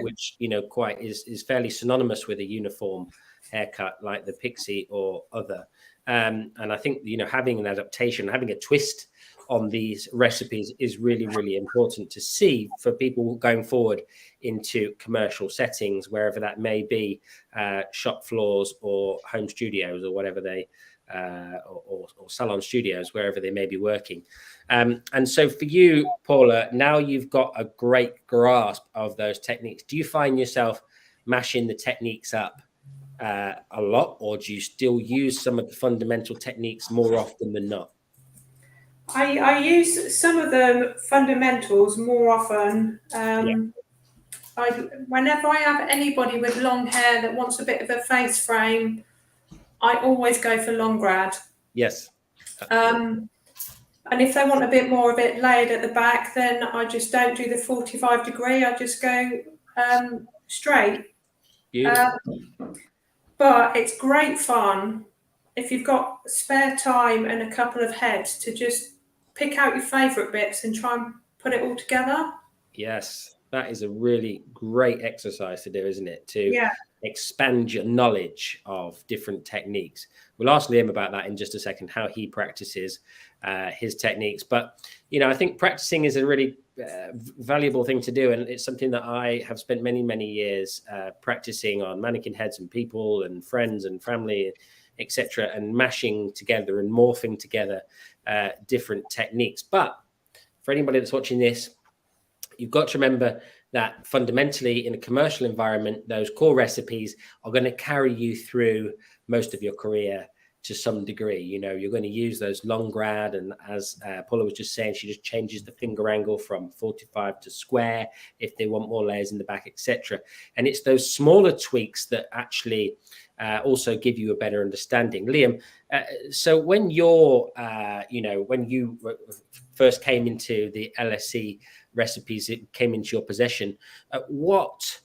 which quite is fairly synonymous with a uniform haircut like the pixie or other. And I think having an adaptation, having a twist on these recipes is really, really important to see for people going forward into commercial settings, wherever that may be, shop floors or home studios or whatever they or salon studios, wherever they may be working. And so for you, Paula, now you've got a great grasp of those techniques. Do you find yourself mashing the techniques up a lot, or do you still use some of the fundamental techniques more often than not? I use some of the fundamentals more often. Whenever I have anybody with long hair that wants a bit of a face frame, I always go for long grad. Yes. And if they want a bit more of it layered at the back, then I just don't do the 45 degree. I just go straight. But it's great fun if you've got spare time and a couple of heads to just pick out your favourite bits and try and put it all together. Yes, that is a really great exercise to do, isn't it? To expand your knowledge of different techniques. We'll ask Liam about that in just a second, how he practices his techniques. But, I think practicing is a really valuable thing to do. And it's something that I have spent many, many years practicing on mannequin heads and people and friends and family, etc., and mashing together and morphing together different techniques. But for anybody that's watching this, you've got to remember that fundamentally in a commercial environment, those core recipes are going to carry you through most of your career to some degree. You're going to use those long grad, and as Paula was just saying, she just changes the finger angle from 45 to square if they want more layers in the back, etc. And it's those smaller tweaks that actually also give you a better understanding. Liam, so when you're, when you first came into the LSE recipes, it came into your possession, what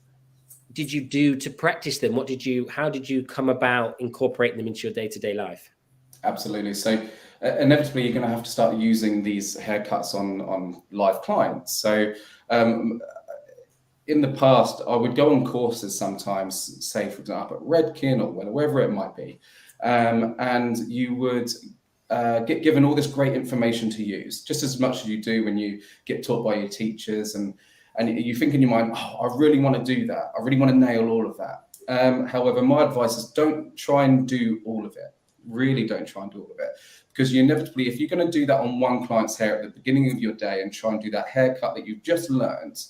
did you do to practice them? How did you come about incorporating them into your day-to-day life? Absolutely. So inevitably, you're going to have to start using these haircuts on live clients. So in the past, I would go on courses sometimes, say, for example, at Redkin or wherever it might be, and you would get given all this great information to use, just as much as you do when you get taught by your teachers, and you think in your mind, I really want to do that. I really want to nail all of that. However, my advice is don't try and do all of it. Really don't try and do all of it, because you inevitably, if you're going to do that on one client's hair at the beginning of your day and try and do that haircut that you've just learned,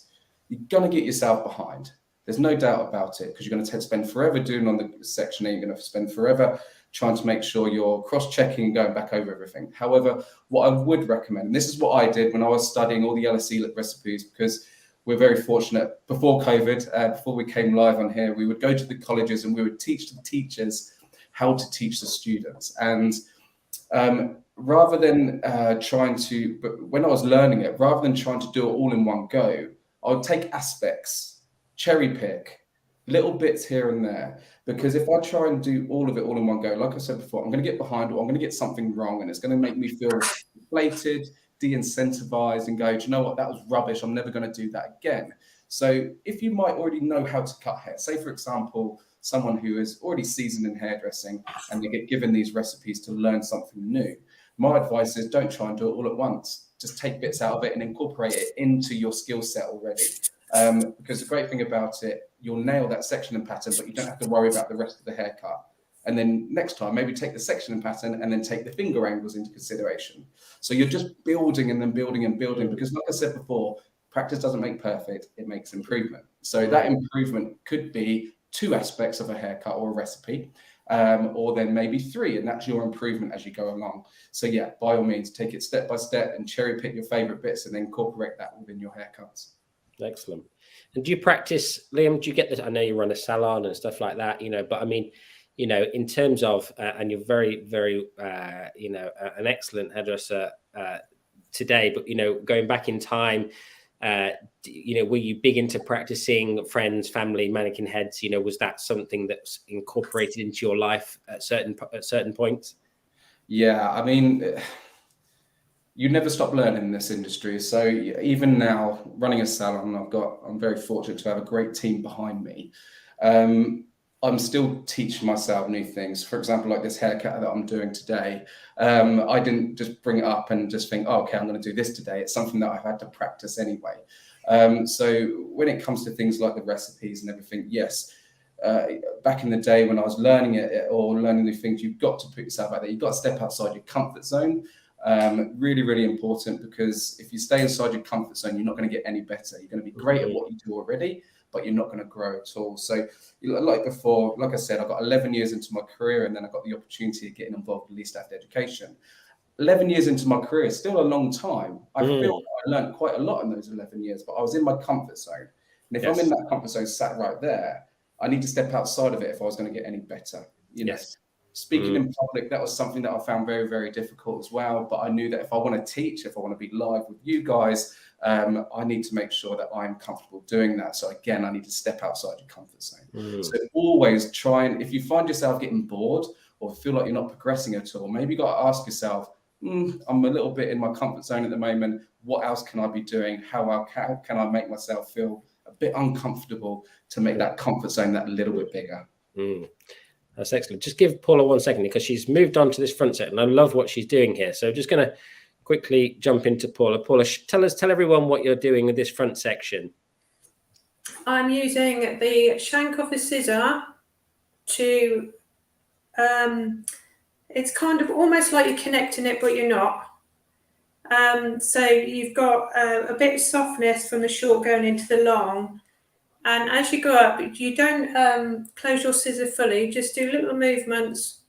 you're going to get yourself behind. There's no doubt about it, because you're going to spend forever doing on the section A. You're going to spend forever trying to make sure you're cross-checking and going back over everything. However, what I would recommend, and this is what I did when I was studying all the LSE recipes, because we're very fortunate, before COVID, before we came live on here, we would go to the colleges and we would teach the teachers how to teach the students. And rather than when I was learning it, rather than trying to do it all in one go, I would take aspects, cherry pick, little bits here and there, because if I try and do all of it all in one go, like I said before, I'm going to get behind or I'm going to get something wrong, and it's going to make me feel deflated, de-incentivized, and go, do you know what, that was rubbish, I'm never going to do that again. So if you might already know how to cut hair, say for example, someone who is already seasoned in hairdressing and they get given these recipes to learn something new, my advice is don't try and do it all at once. Just take bits out of it and incorporate it into your skill set already. Because the great thing about it, you'll nail that section and pattern, but you don't have to worry about the rest of the haircut. And then next time, maybe take the section and pattern and then take the finger angles into consideration. So you're just building and then building and building, because like I said before, practice doesn't make perfect, it makes improvement. So that improvement could be 2 aspects of a haircut or a recipe, or then maybe 3, and that's your improvement as you go along. So yeah, by all means, take it step by step and cherry pick your favorite bits and then incorporate that within your haircuts. Excellent. And do you practice, Liam? Do you get this? I know you run a salon and stuff like that, but I mean, in terms of, and you're very, very, an excellent hairdresser today, but, going back in time, were you big into practicing friends, family, mannequin heads? Was that something that's incorporated into your life at certain points? Yeah, I mean, you never stop learning in this industry. So even now, running a salon, I'm very fortunate to have a great team behind me. I'm still teaching myself new things. For example, like this haircut that I'm doing today, I didn't just bring it up and just think, oh, okay, I'm going to do this today. It's something that I've had to practice anyway. So when it comes to things like the recipes and everything, yes, back in the day when I was learning it or learning new things, you've got to put yourself out there. You've got to step outside your comfort zone. Really, really important, because if you stay inside your comfort zone, you're not going to get any better. You're going to be great at what you do already, but you're not going to grow at all. So like before, like I said, I got 11 years into my career, and then I got the opportunity of getting involved in LSE Stafford education. 11 years into my career, still a long time. I feel I learned quite a lot in those 11 years, but I was in my comfort zone. And if I'm in that comfort zone sat right there, I need to step outside of it if I was going to get any better. Speaking in public, that was something that I found very, very difficult as well. But I knew that if I want to teach, if I want to be live with you guys, I need to make sure that I'm comfortable doing that. So again, I need to step outside your comfort zone. So always try, and if you find yourself getting bored or feel like you're not progressing at all, maybe you got to ask yourself, I'm a little bit in my comfort zone at the moment. What else can I be doing? How can I make myself feel a bit uncomfortable to make that comfort zone that little bit bigger? That's excellent. Just give Paula 1 second, because she's moved on to this front set, and I love what she's doing here. So just going to quickly jump into Paula. Paula, tell everyone what you're doing with this front section. I'm using the shank of the scissor to, it's kind of almost like you're connecting it, but you're not. So you've got a bit of softness from the short going into the long. And as you go up, you don't close your scissor fully, just do little movements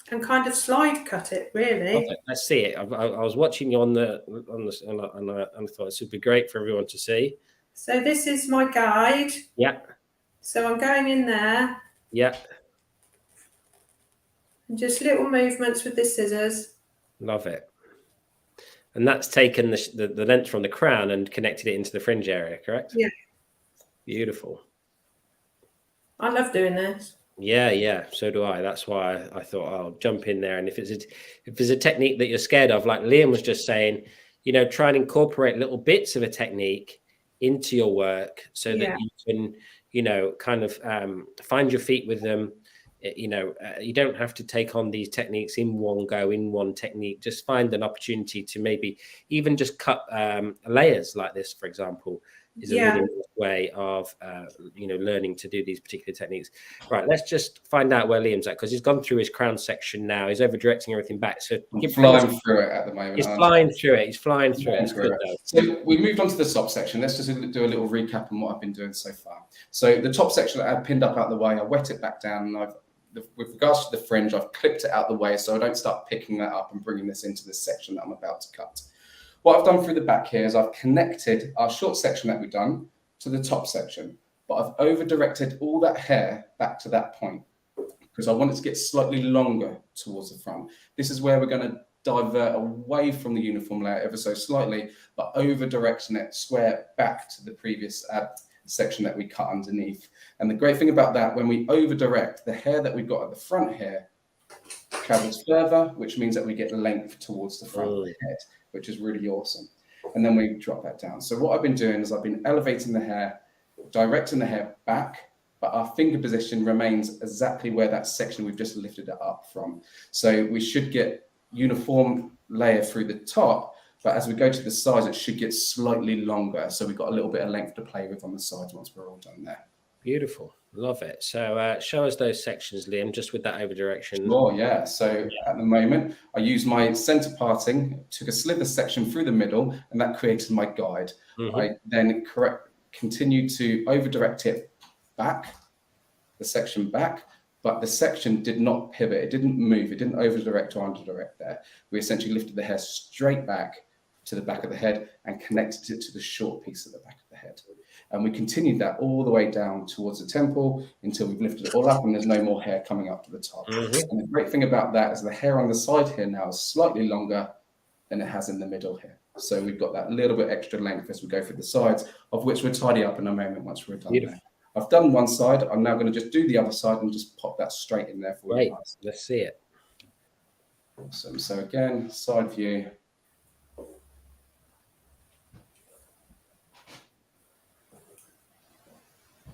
and kind of slide cut it, really. Okay, let's see it. I was watching you on the and I thought this would be great for everyone to see. So this is my guide. Yeah. So I'm going in there. Yeah. And just little movements with the scissors. Love it. And that's taken the length from the crown and connected it into the fringe area, correct? Yeah. Beautiful. I love doing this. Yeah, so do I. That's why I thought I'll jump in there. And if there's a technique that you're scared of, like Liam was just saying, try and incorporate little bits of a technique into your work so that you can, kind of find your feet with them. You don't have to take on these techniques in one go, in one technique. Just find an opportunity to maybe even just cut layers like this, for example, is a really good way of, learning to do these particular techniques. Right, let's just find out where Liam's at, because he's gone through his crown section now. He's over directing everything back. So he's flying through it at the moment. He's flying through it. It's good, though. So we moved on to the top section. Let's just do a little recap on what I've been doing so far. So the top section that I had pinned up out the way, I wet it back down, and with regards to the fringe, I've clipped it out the way so I don't start picking that up and bringing this into this section that I'm about to cut. What I've done through the back here is I've connected our short section that we've done to the top section, but I've over-directed all that hair back to that point because I want it to get slightly longer towards the front. This is where we're going to divert away from the uniform layer ever so slightly, but over-directing it square back to the previous section that we cut underneath. And the great thing about that, when we over direct, the hair that we've got at the front here travels further, which means that we get length towards the front of the head, which is really awesome. And then we drop that down. So what I've been doing is I've been elevating the hair, directing the hair back, but our finger position remains exactly where that section we've just lifted it up from. So we should get uniform layer through the top, but as we go to the sides, it should get slightly longer. So we've got a little bit of length to play with on the sides once we're all done there. Beautiful. Love it. So show us those sections, Liam, just with that over direction. Oh, yeah. So at the moment, I use my center parting, took a slither section through the middle, and that created my guide. I then continue to over direct it back, the section back, but the section did not pivot. It didn't move. It didn't over direct or under direct there. We essentially lifted the hair straight back to the back of the head and connected it to the short piece at the back of the head. And we continued that all the way down towards the temple until we've lifted it all up and there's no more hair coming up to the top. And the great thing about that is the hair on the side here now is slightly longer than it has in the middle here. So we've got that little bit extra length as we go through the sides, of which we'll tidy up in a moment once we're done there. I've done one side. I'm now going to just do the other side and just pop that straight in there for you guys. Let's see it. Awesome. So again, side view.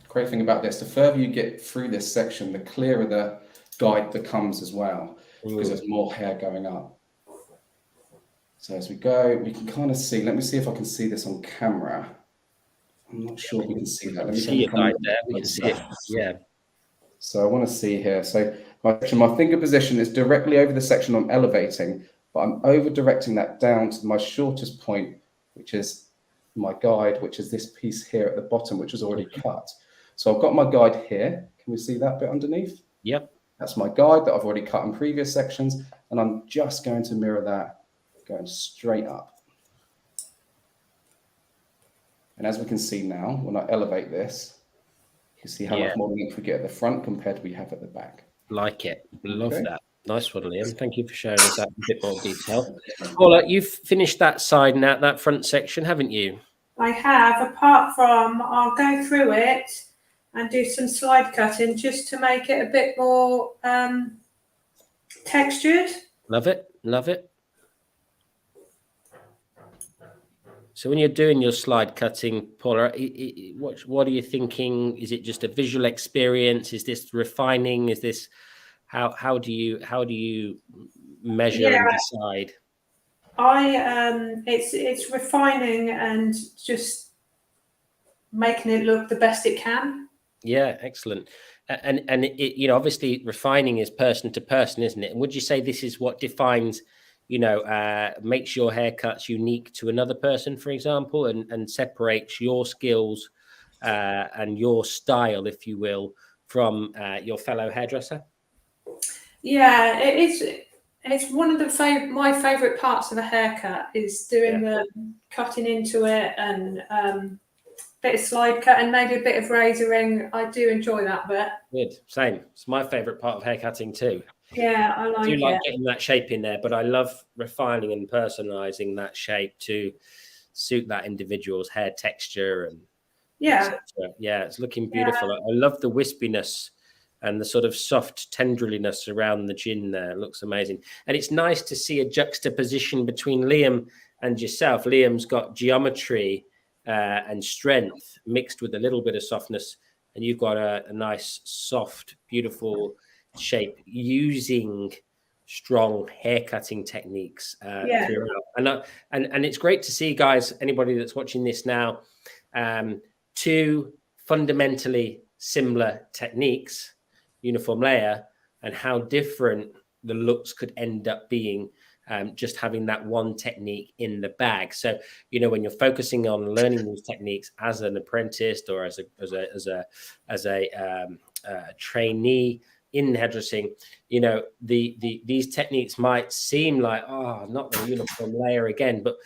Great thing about this, the further you get through this section, the clearer the guide becomes as well, because there's more hair going up. So as we go, we can kind of see, let me see if I can see this on camera. I'm not sure we can see that. Let me see your guide there. We can see it. Yeah. So I want to see here. So my finger position is directly over the section I'm elevating, but I'm over directing that down to my shortest point, which is my guide, which is this piece here at the bottom, which is already cut. So I've got my guide here. Can we see that bit underneath? Yep. That's my guide that I've already cut in previous sections. And I'm just going to mirror that going straight up. And as we can see now, when I elevate this, you can see how much more length we get at the front compared to what we have at the back. Like it. Love that. Nice one, Liam. Thank you for showing us that in a bit more detail. Paula, you've finished that side now, that front section, haven't you? I have, apart from I'll go through it and do some slide cutting just to make it a bit more textured. Love it. Love it. So when you're doing your slide cutting, Paula, what are you thinking? Is it just a visual experience? Is this refining? Is this how do you measure and decide? It's refining and just making it look the best it can. Yeah, excellent. And it, obviously refining is person to person, isn't it? And would you say this is what defines, makes your haircuts unique to another person, for example, and separates your skills and your style, if you will, from your fellow hairdresser? Yeah, it's one of my favourite parts of a haircut is doing the cutting into it and bit of slide cut and maybe a bit of razoring. I do enjoy that bit. Good. Same. It's my favourite part of hair cutting too. Yeah, I like it. I do like getting that shape in there, but I love refining and personalising that shape to suit that individual's hair texture and it's looking beautiful. I love the wispiness and the sort of soft tendriliness around the chin there. It looks amazing. And it's nice to see a juxtaposition between Liam and yourself. Liam's got geometry and strength mixed with a little bit of softness, and you've got a nice, soft, beautiful shape using strong hair cutting techniques throughout. And it's great to see, guys, anybody that's watching this now, two fundamentally similar techniques, uniform layer, and how different the looks could end up being just having that one technique in the bag. So, when you're focusing on learning these techniques as an apprentice or as a trainee in hairdressing, these techniques might seem like, not the uniform layer again. But,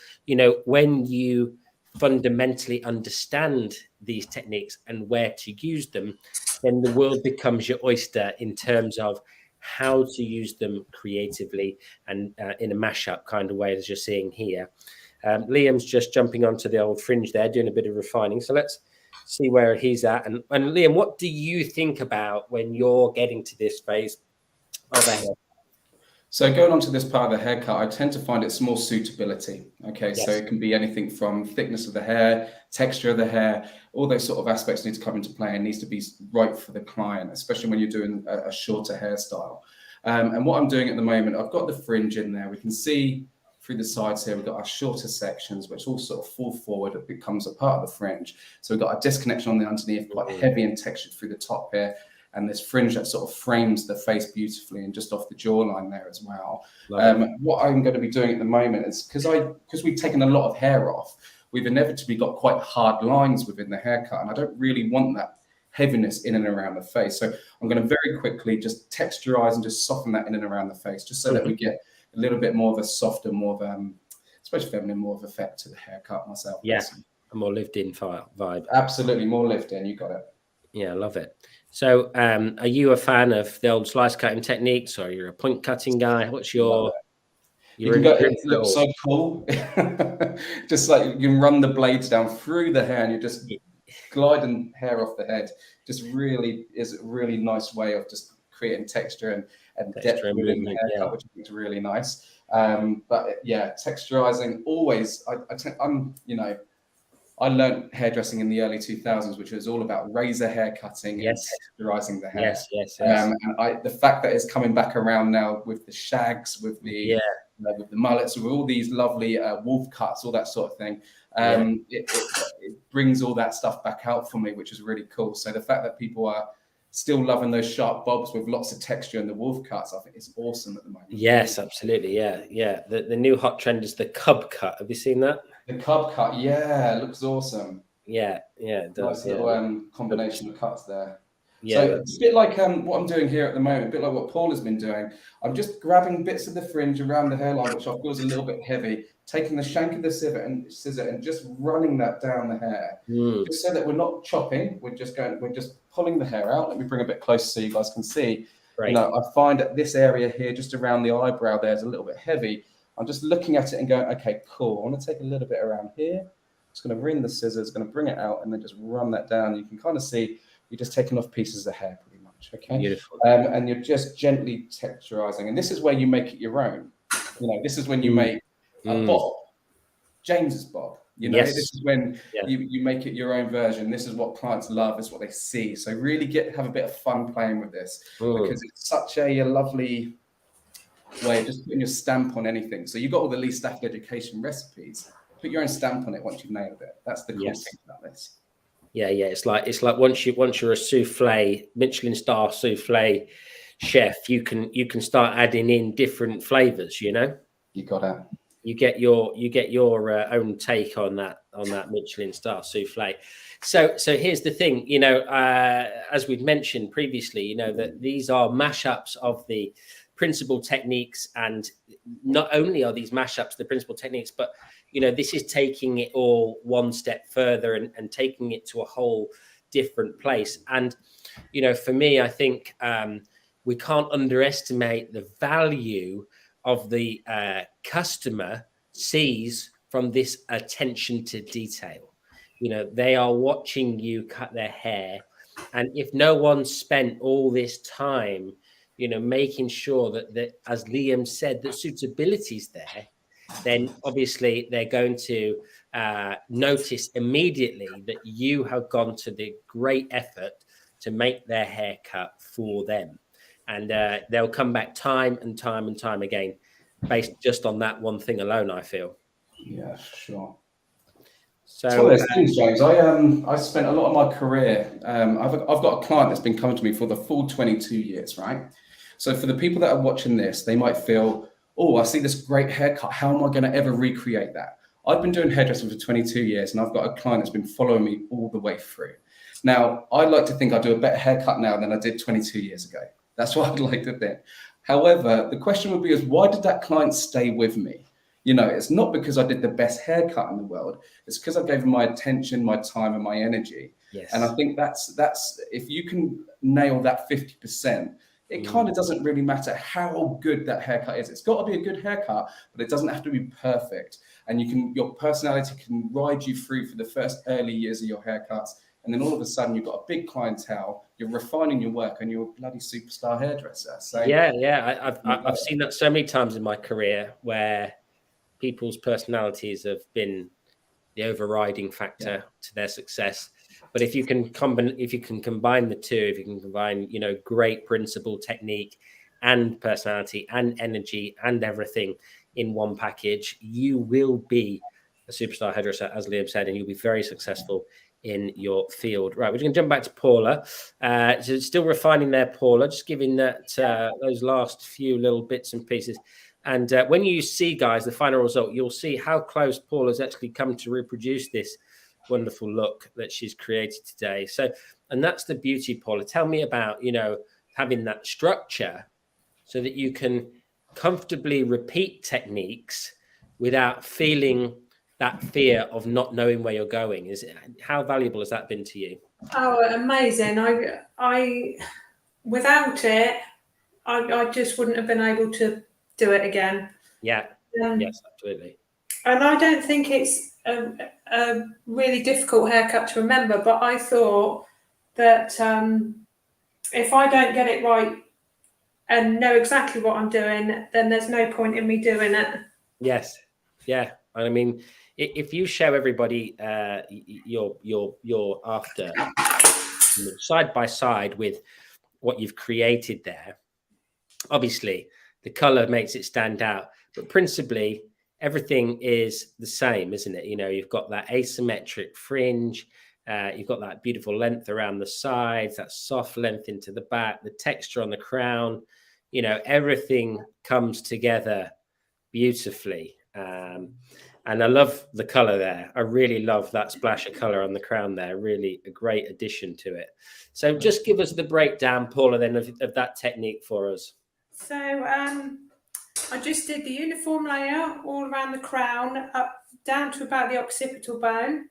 when you fundamentally understand these techniques and where to use them, then the world becomes your oyster in terms of how to use them creatively and in a mashup kind of way, as you're seeing here. Liam's just jumping onto the old fringe there, doing a bit of refining. So let's see where he's at. And Liam, what do you think about when you're getting to this phase of a hair? So going on to this part of the haircut, I tend to find it's more suitability. Okay, Yes. so it can be anything from thickness of the hair, texture of the hair, all those sort of aspects need to come into play and needs to be right for the client, especially when you're doing a shorter hairstyle. And what I'm doing at the moment, I've got the fringe in there. We can see through the sides here, we've got our shorter sections, which all sort of fall forward. It becomes a part of the fringe. So we've got a disconnection on the underneath, quite heavy and textured through the top here. And this fringe that sort of frames the face beautifully and just off the jawline there as well. What I'm going to be doing at the moment is because we've taken a lot of hair off, we've inevitably got quite hard lines within the haircut, and I don't really want that heaviness in and around the face. So I'm going to very quickly just texturize and just soften that in and around the face, just so that we get a little bit more of a softer, more of especially feminine, more of effect to the haircut myself. Yeah, a more lived-in vibe. Absolutely, more lived-in. You got it. Yeah, I love it. So, are you a fan of the old slice cutting techniques, or you're a point cutting guy? What's your? It looks so cool. Just like you can run the blades down through the hair, and you're just gliding hair off the head. Just really is a really nice way of just creating texture and depth within the haircut, which I think is really nice. But yeah, texturizing always. I learned hairdressing in the early 2000s, which was all about razor hair cutting and texturizing the hair. Yes. And the fact that it's coming back around now with the shags, with the with the mullets, with all these lovely wolf cuts, all that sort of thing, it brings all that stuff back out for me, which is really cool. So the fact that people are still loving those sharp bobs with lots of texture and the wolf cuts, I think it's awesome at the moment. Yes, absolutely. Yeah. The new hot trend is the cub cut. Have you seen that? The cub cut, yeah, it looks awesome. Yeah, it does. Nice little combination of cuts there. Yeah, so it's a bit like what I'm doing here at the moment, a bit like what Paula's been doing. I'm just grabbing bits of the fringe around the hairline, which I feel is a little bit heavy, taking the shank of the scissor and just running that down the hair, just so that we're not chopping. We're just pulling the hair out. Let me bring a bit closer so you guys can see. Great. I find that this area here, just around the eyebrow, there is a little bit heavy. I'm just looking at it and going, okay, cool. I want to take a little bit around here. Just going to ring the scissors, going to bring it out, and then just run that down. You can kind of see you're just taking off pieces of hair pretty much, okay? Beautiful. And you're just gently texturizing. And this is where you make it your own. This is when you make a bob, James's bob. This is when you make it your own version. This is what clients love. It's what they see. So really have a bit of fun playing with this because it's such a lovely way of just putting your stamp on anything. So you've got all the Lee Stafford education recipes. Put your own stamp on it once you've nailed it. That's the cool thing about this. Yeah. It's like once you're a souffle, Michelin star souffle chef, you can start adding in different flavors. You got it. You get your own take on that Michelin star souffle. So here's the thing. As we've mentioned previously, that these are mashups of the principal techniques, and not only are these mashups the principal techniques, but this is taking it all one step further and taking it to a whole different place. And for me, I think we can't underestimate the value of the customer sees from this attention to detail. They are watching you cut their hair, and if no one spent all this time making sure that, as Liam said, that suitability is there, then obviously they're going to notice immediately that you have gone to the great effort to make their haircut for them. And they'll come back time and time again based just on that one thing alone, I feel. Yeah, sure. So it's one of those things, James. I spent a lot of my career. I've got a client that's been coming to me for the full 22 years, right? So for the people that are watching this, they might feel, oh, I see this great haircut. How am I going to ever recreate that? I've been doing hairdressing for 22 years, and I've got a client that's been following me all the way through. Now, I'd like to think I do a better haircut now than I did 22 years ago. That's what I'd like to think. However, the question would be why did that client stay with me? It's not because I did the best haircut in the world. It's because I gave him my attention, my time, and my energy. Yes. And I think that's if you can nail that 50%, it kind of doesn't really matter how good that haircut is. It's got to be a good haircut, but it doesn't have to be perfect. And your personality can ride you through for the first early years of your haircuts. and then all of a sudden you've got a big clientele, you're refining your work, and you're a bloody superstar hairdresser. So I've seen that so many times in my career where people's personalities have been the overriding factor to their success. But if you can combine the two, if you can combine, you know, great principle, technique, and personality, and energy, and everything in one package, you will be a superstar hairdresser, as Liam said, and you'll be very successful in your field. Right, we're going to jump back to Paula. So still refining there, Paula, just giving that those last few little bits and pieces. And when you see, guys, the final result, you'll see how close Paula's actually come to reproduce this wonderful look that she's created today. So, and that's the beauty, Paula. Tell me about, you know, having that structure so that you can comfortably repeat techniques without feeling that fear of not knowing where you're going. How valuable has that been to you? Oh, amazing. I without it, I just wouldn't have been able to do it again. Yeah. Yes, absolutely. And I don't think it's a really difficult haircut to remember, but I thought that if I don't get it right and know exactly what I'm doing, then there's no point in me doing it. Yes. Yeah. I mean, if you show everybody your after side by side with what you've created there, obviously the color makes it stand out, but principally everything is the same, isn't it? You know, you've got that asymmetric fringe, you've got that beautiful length around the sides, that soft length into the back, the texture on the crown, you know, everything comes together beautifully. And I love the color there. I really love that splash of color on the crown there. Really a great addition to it. So just give us the breakdown, Paula, then of that technique for us. So I just did the uniform layer all around the crown, up down to about the occipital bone.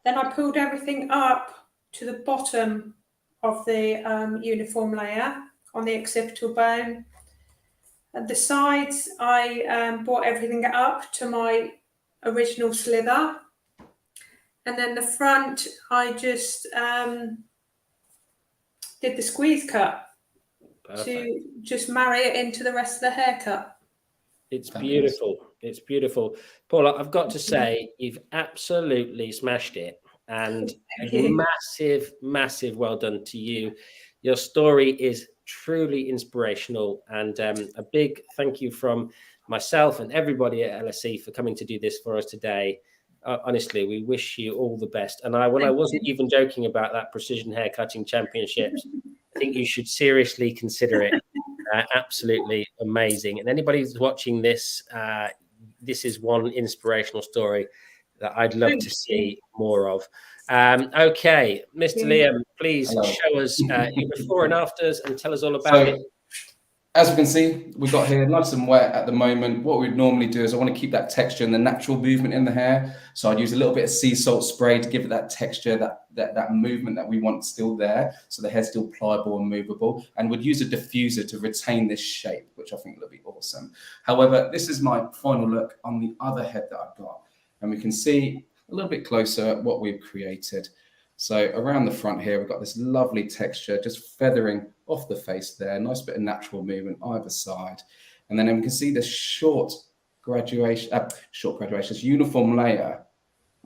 Then I pulled everything up to the bottom of the uniform layer on the occipital bone. At the sides, I brought everything up to my original slither. And then the front, I just did the squeeze cut. Perfect. To just marry it into the rest of the haircut. It's beautiful. It's beautiful. Paula, I've got to say, you've absolutely smashed it. And massive, massive well done to you. Your story is truly inspirational. And a big thank you from myself and everybody at LSE for coming to do this for us today. Honestly, we wish you all the best. And when I wasn't even joking about that precision haircutting championships, I think you should seriously consider it. Absolutely amazing. And anybody who's watching this, this is one inspirational story that I'd love to see more of. Okay, Mr. Liam, please show us your before and afters and tell us all about it. As we can see, we've got here nice and wet at the moment. What we'd normally do is I want to keep that texture and the natural movement in the hair. So I'd use a little bit of sea salt spray to give it that texture, that movement that we want still there. So the hair's still pliable and movable. And we'd use a diffuser to retain this shape, which I think will be awesome. However, this is my final look on the other head that I've got. And we can see a little bit closer what we've created. So around the front here, we've got this lovely texture, just feathering off the face there. Nice bit of natural movement either side. And then we can see this short graduation, this uniform layer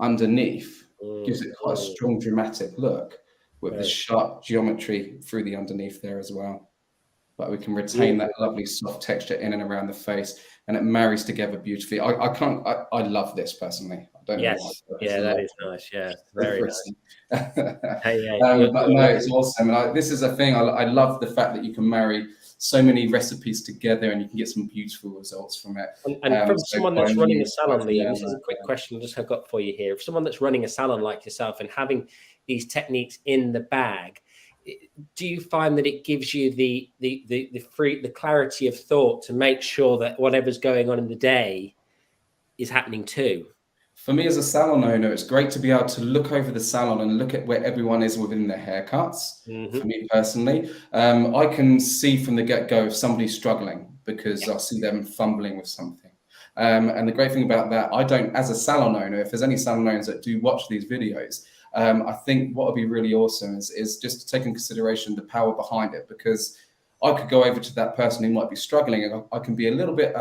underneath gives it quite a strong dramatic look with the sharp geometry through the underneath there as well. But we can retain that lovely soft texture in and around the face, and it marries together beautifully. I love this personally. I don't know why. Yeah, that is nice. Yeah, very nice. But no, it's awesome. And this is a thing. I love the fact that you can marry so many recipes together and you can get some beautiful results from it. And from someone that's running a salon, Liam, this is a quick question I've got for you here. If someone that's running a salon like yourself and having these techniques in the bag, do you find that it gives you the clarity of thought to make sure that whatever's going on in the day is happening too? For me as a salon owner, it's great to be able to look over the salon and look at where everyone is within their haircuts. For me personally, I can see from the get-go if somebody's struggling because I see them fumbling with something. And the great thing about that, I don't, as a salon owner, if there's any salon owners that do watch these videos, I think what would be really awesome is just to take in consideration the power behind it, because I could go over to that person who might be struggling, and I can be a little bit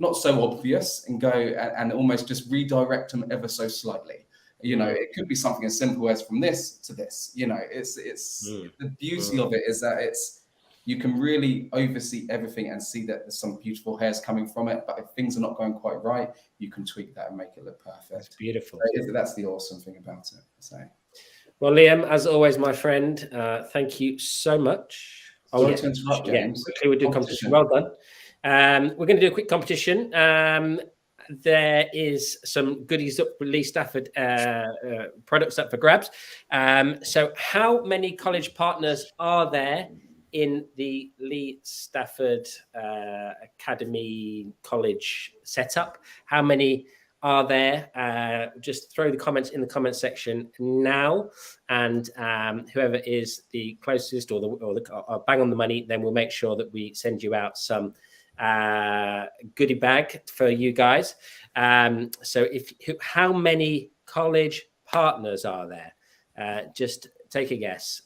not so obvious and go and almost just redirect them ever so slightly. You know, it could be something as simple as from this to this. You know, it's the beauty of it is that you can really oversee everything and see that there's some beautiful hairs coming from it. But if things are not going quite right, you can tweak that and make it look perfect. That's beautiful. So that's the awesome thing about it. So, well, Liam, as always, my friend, thank you so much. Sorry to interrupt, James. Quickly, we'll do competition. Well done. We're going to do a quick competition. There is some goodies up with LSE Stafford products up for grabs. So how many college partners are there in the LSE Stafford Academy College setup? How many are there? Just throw the comments in the comment section now, and whoever is the closest or bang on the money, then we'll make sure that we send you out some goodie bag for you guys. So how many college partners are there? Just take a guess,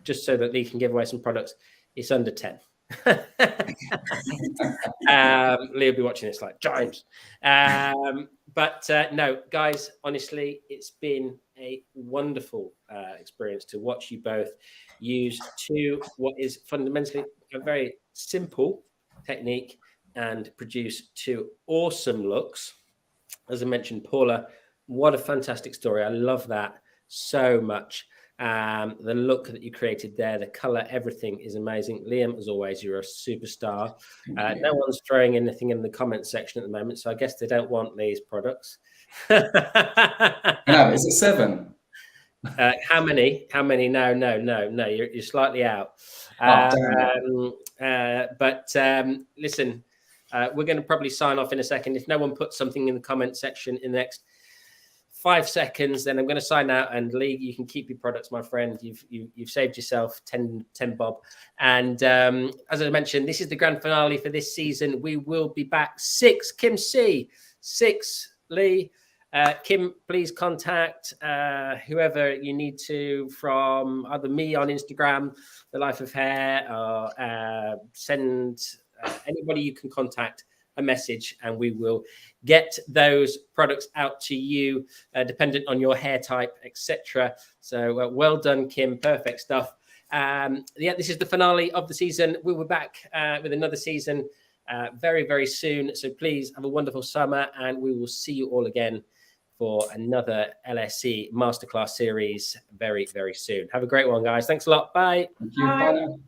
just so that Lee can give away some products. It's under 10. Lee will be watching this like James. But no, guys, honestly, it's been a wonderful experience to watch you both use what is fundamentally a very simple technique and produce 2 awesome looks. As I mentioned, Paula, what a fantastic story. I love that so much. The look that you created there, the color, everything is amazing. Liam, as always, you're a superstar. No one's throwing anything in the comment section at the moment, so I guess they don't want these products. No, is it 7? How many? No. You're slightly out. But listen, we're going to probably sign off in a second. If no one puts something in the comment section in the next 5 seconds, then I'm going to sign out. And Lee, you can keep your products, my friend. You've saved yourself 10 bob. And as I mentioned, this is the grand finale for this season. We will be back 6. Kim C, 6 Lee. Kim, please contact whoever you need to, from either me on Instagram, The Life of Hair, or send anybody you can contact a message, and we will get those products out to you, dependent on your hair type, etc. So well done, Kim. Perfect stuff. This is the finale of the season. We'll be back with another season very, very soon. So please have a wonderful summer, and we will see you all again for another LSE Masterclass series very, very soon. Have a great one, guys. Thanks a lot. Bye. Thank you. Bye now.